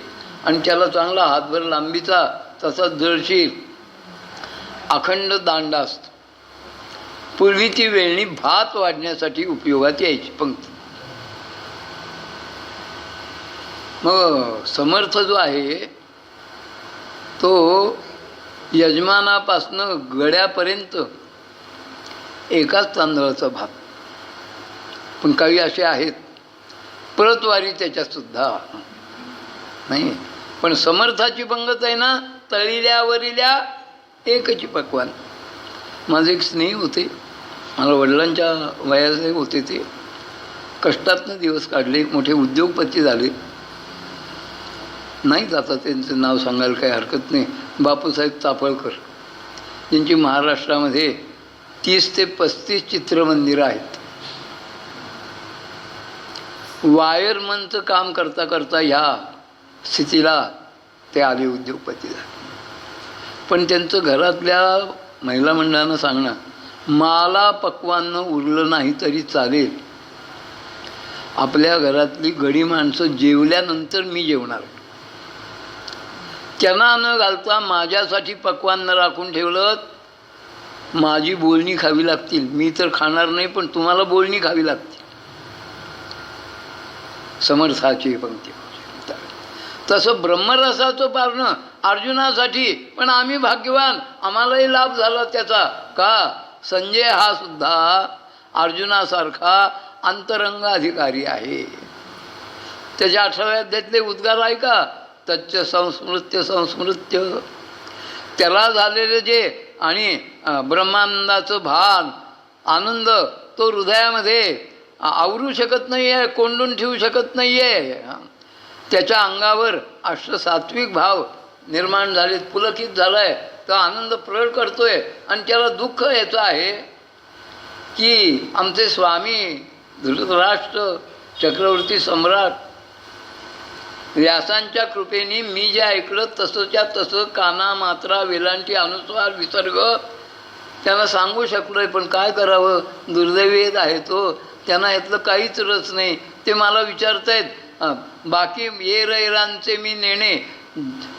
आणि त्याला चांगला हातभर लांबीचा तसा जडशील अखंड दांडा असतो. पूर्वी ती वेळणी भात वाढण्यासाठी उपयोगात यायची पंक्ती. मग समर्थ जो आहे तो यजमानापासनं गड्यापर्यंत एकाच तांदळाचा भात. पण काही असे आहेत परतवारी त्याच्यातसुद्धा नाही. पण समर्थाची पंगत आहे ना, तळिल्या वरिल्या एकची पकवान. माझे एक स्नेही होते, मला वडिलांच्या वयाचे होते, ते कष्टातनं दिवस काढले, मोठे उद्योगपती झाले. नाहीच आता त्यांचं नाव सांगायला काही हरकत नाही. बापूसाहेब चाफळकर, ज्यांची महाराष्ट्रामध्ये 30 ते 35 चित्रमंदिरं आहेत. वायरमनचं काम करता करता ह्या स्थितीला ते आले, उद्योगपती झाले. पण त्यांचं घरातल्या महिला मंडळानं सांगणं, मला पक्वान्न उरलं नाही तरी चालेल, आपल्या घरातली गडी माणसं जेवल्यानंतर मी जेवणार. त्यांना न घालता माझ्यासाठी पक्वान्न राखून ठेवलं, माझी बोलणी खावी लागतील, मी तर खाणार नाही पण तुम्हाला बोलणी खावी लागतील. समर्थाची पंक्ती. तसं ब्रह्मरसाचं पारणं अर्जुनासाठी, पण आम्ही भाग्यवान, आम्हालाही लाभ झाला त्याचा. का, संजय हा सुद्धा अर्जुनासारखा अंतरंग अधिकारी आहे. त्याच्या 18व्या अध्यायातले उद्गार आहे का, तच्च संस्मृत्य संस्मृत्य, त्याला झालेले जे आणि ब्रह्मानंदाचं भान आनंद तो हृदयामध्ये आवरू शकत नाही आहे, कोंडून ठेवू शकत नाही आहे. त्याच्या अंगावर अष्टसात्विक भाव निर्माण झालेत, पुलकित झाला आहे, तो आनंद प्रगट करतोय. आणि त्याला दुःख याचं आहे की आमचे स्वामी धृतराष्ट्र चक्रवर्ती सम्राट व्यासांच्या कृपेने मी जे ऐकलं तसंच्या तसं काना मात्रा वेलांटी अनुस्वार विसर्ग त्यांना सांगू शकलोय. पण काय करावं, दुर्दैवी आहे तो, त्यांना यातलं काहीच रस नाही. ते मला विचारतायत, बाकी ये रैरांचे मी नेणे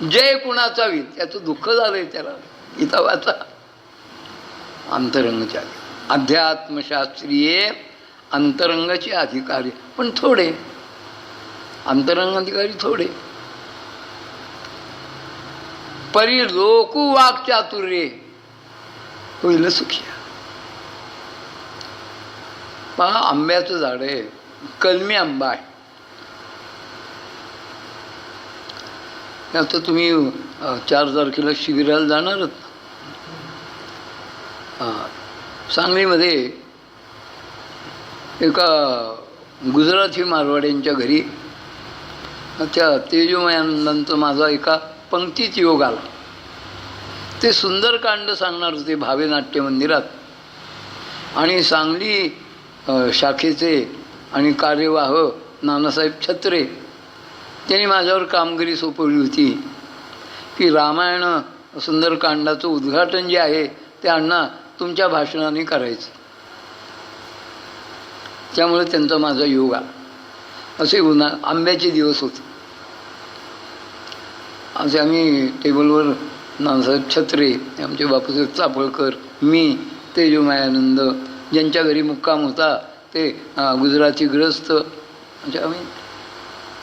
जय कुणाचा होईल, त्याचं दुःख झालंय त्याला. गीता वाचा. अंतरंगच्या अध्यात्मशास्त्रीय अंतरंगाचे अधिकारी पण थोडे, अंतरंग अधिकारी थोडे. परी लोकू वाक चातुर्ये होईल सुखी. पहा, आंब्याचं झाड आहे, कलमी आंबा आहे. आता तुम्ही 4 तारखेला शिबिराला जाणारच. सांगलीमध्ये एका गुजराती मारवाड्यांच्या घरी त्या तेजोमयानंदांचा माझा एका पंक्तीत योग आला. ते सुंदरकांड सांगणार होते भावे नाट्य मंदिरात. आणि सांगली शाखेचे आणि कार्यवाह नानासाहेब छत्रे त्यांनी माझ्यावर कामगिरी सोपवली होती की रामायण सुंदरकांडाचं उद्घाटन जे आहे ते अण्णा तुमच्या भाषणाने करायचं. त्यामुळे त्यांचा माझा योग आला. असे आंब्याचे दिवस होते. असे आम्ही टेबलवर नानासाहेब छत्रे, आमचे बापूसाहेब चाफळकर, मी, तेजोमयानंद, ज्यांच्या घरी मुक्काम होता ते गुजराती ग्रस्त, म्हणजे आम्ही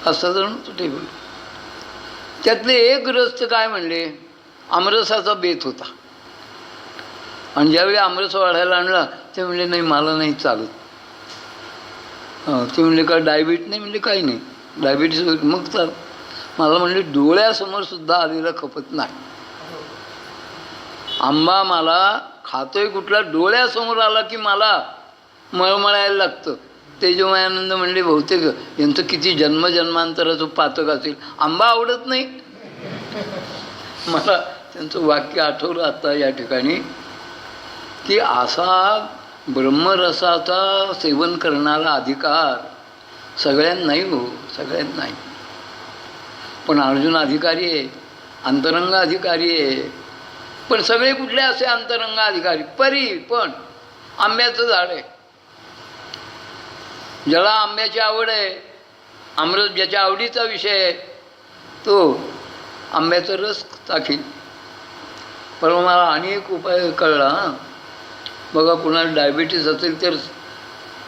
5-6 जण होतो टेबल. त्यातले एक ग्रस्त काय म्हणले, आमरसाचा बेत होता. आणि ज्यावेळी आमरस वाढायला आणला ते म्हणले नाही मला नाही चालत. ते म्हणले का डायबिटीस नाही, म्हणले काही नाही डायबिटीस. मग चाल. मला म्हणले डोळ्यासमोर सुद्धा आलेला खपत नाही आंबा. मला खातोय कुठला, डोळ्यासमोर आला की मला मळमळायला लागतं. तेजोमयानंद म्हणले बहुतेक यांचं किती जन्मजन्मांतराचं पातक असेल, आंबा आवडत नाही. मला त्यांचं वाक्य आठवलं आता या ठिकाणी की असा ब्रह्मरसाचा सेवन करणारा अधिकार सगळ्यांना नाही हो, सगळ्यांना नाही. पण अर्जुन अधिकारी आहे, अंतरंग अधिकारी आहे. पण सगळे कुठले असे अंतरंग अधिकारी? परी पण आंब्याचं झाड आहे. ज्याला आंब्याची आवड आहे, अमृत ज्याच्या आवडीचा विषय आहे, तो आंब्याचा रस टाकील. पण मला आणि एक उपाय कळला. बघा, कुणाला डायबिटीस असेल तर,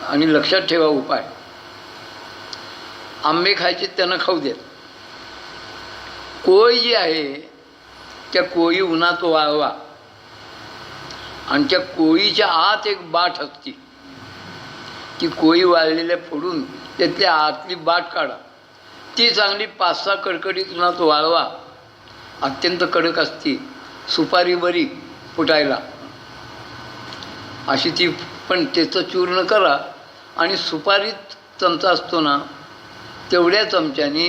आणि लक्षात ठेवा उपाय, आंबे खायचे त्यांना खाऊ देत. कोळी जी आहे त्या कोळी उन्हात वाळवा आणि त्या कोळीच्या आत एक बाट असते. ती कोळी वाळलेल्या फोडून त्यातल्या आतली बाट काढा. ती चांगली 5-6 कडकडीत उन्हात वाळवा. अत्यंत कडक असते. सुपारी बरी फुटायला अशी ती, पण त्याचं चूर्ण करा. आणि सुपारीत चमचा असतो ना, तेवढ्या चमच्याने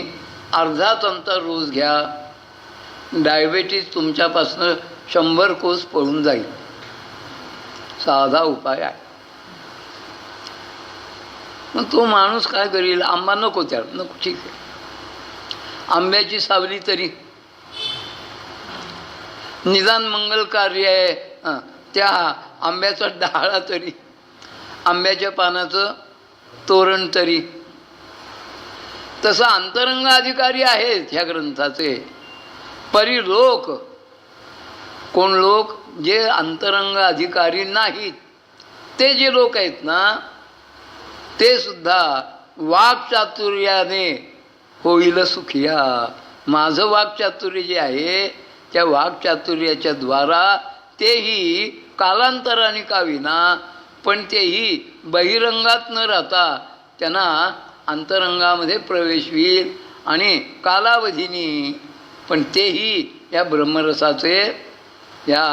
अर्धा चमचा रोज घ्या. डायबेटीस तुमच्यापासनं 100 कोस पळून जाईल. साधा उपाय आहे. मग तो माणूस काय करील? आंबा नको त्याला, नको, ठीक आहे. आंब्याची सावली तरी निदान मंगल कार्य आहे. त्या आंब्याचा डहाळा तरी, आंब्याच्या पानाचं तोरण तरी. तसा अंतरंग अधिकारी आहेत ह्या ग्रंथाचे. परी लोक, कोण लोक? जे अंतरंग अधिकारी नाहीत ते जे लोक आहेत ना, ते सुद्धा वाक्चातुर्याने होईल सुखिया. माझं वाक्चातुर्य जे आहे त्या वाक्चातुर्याच्या द्वारा तेही कालांतराने का विना, पण तेही बहिरंगात न राहता त्यांना अंतरंगामध्ये प्रवेश होईल. आणि कालावधीनी पण तेही या ब्रह्मरसाचे, या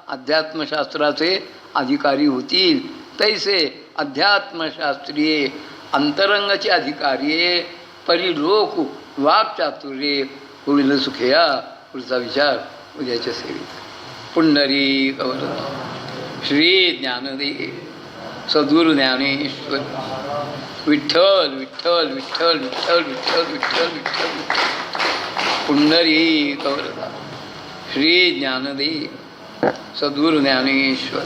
अध्यात्मशास्त्राचे अधिकारी होतील. तैसे अध्यात्मशास्त्रीय अंतरंगाचे अधिकारी परिलोक वाक्चातुर्ये होईल सुखया. पुढचा विचार उद्याच्या सेवेत. पुंडरीक वरदा श्री ज्ञानदेव सद्गुरु ज्ञानेश्वर विठ्ठल विठ्ठल विठ्ठल विठ्ठल विठ्ठल विठ्ठल विठ्ठल. पुंडरीक वरदा श्री ज्ञानदेव सद्गुरु ज्ञानेश्वर.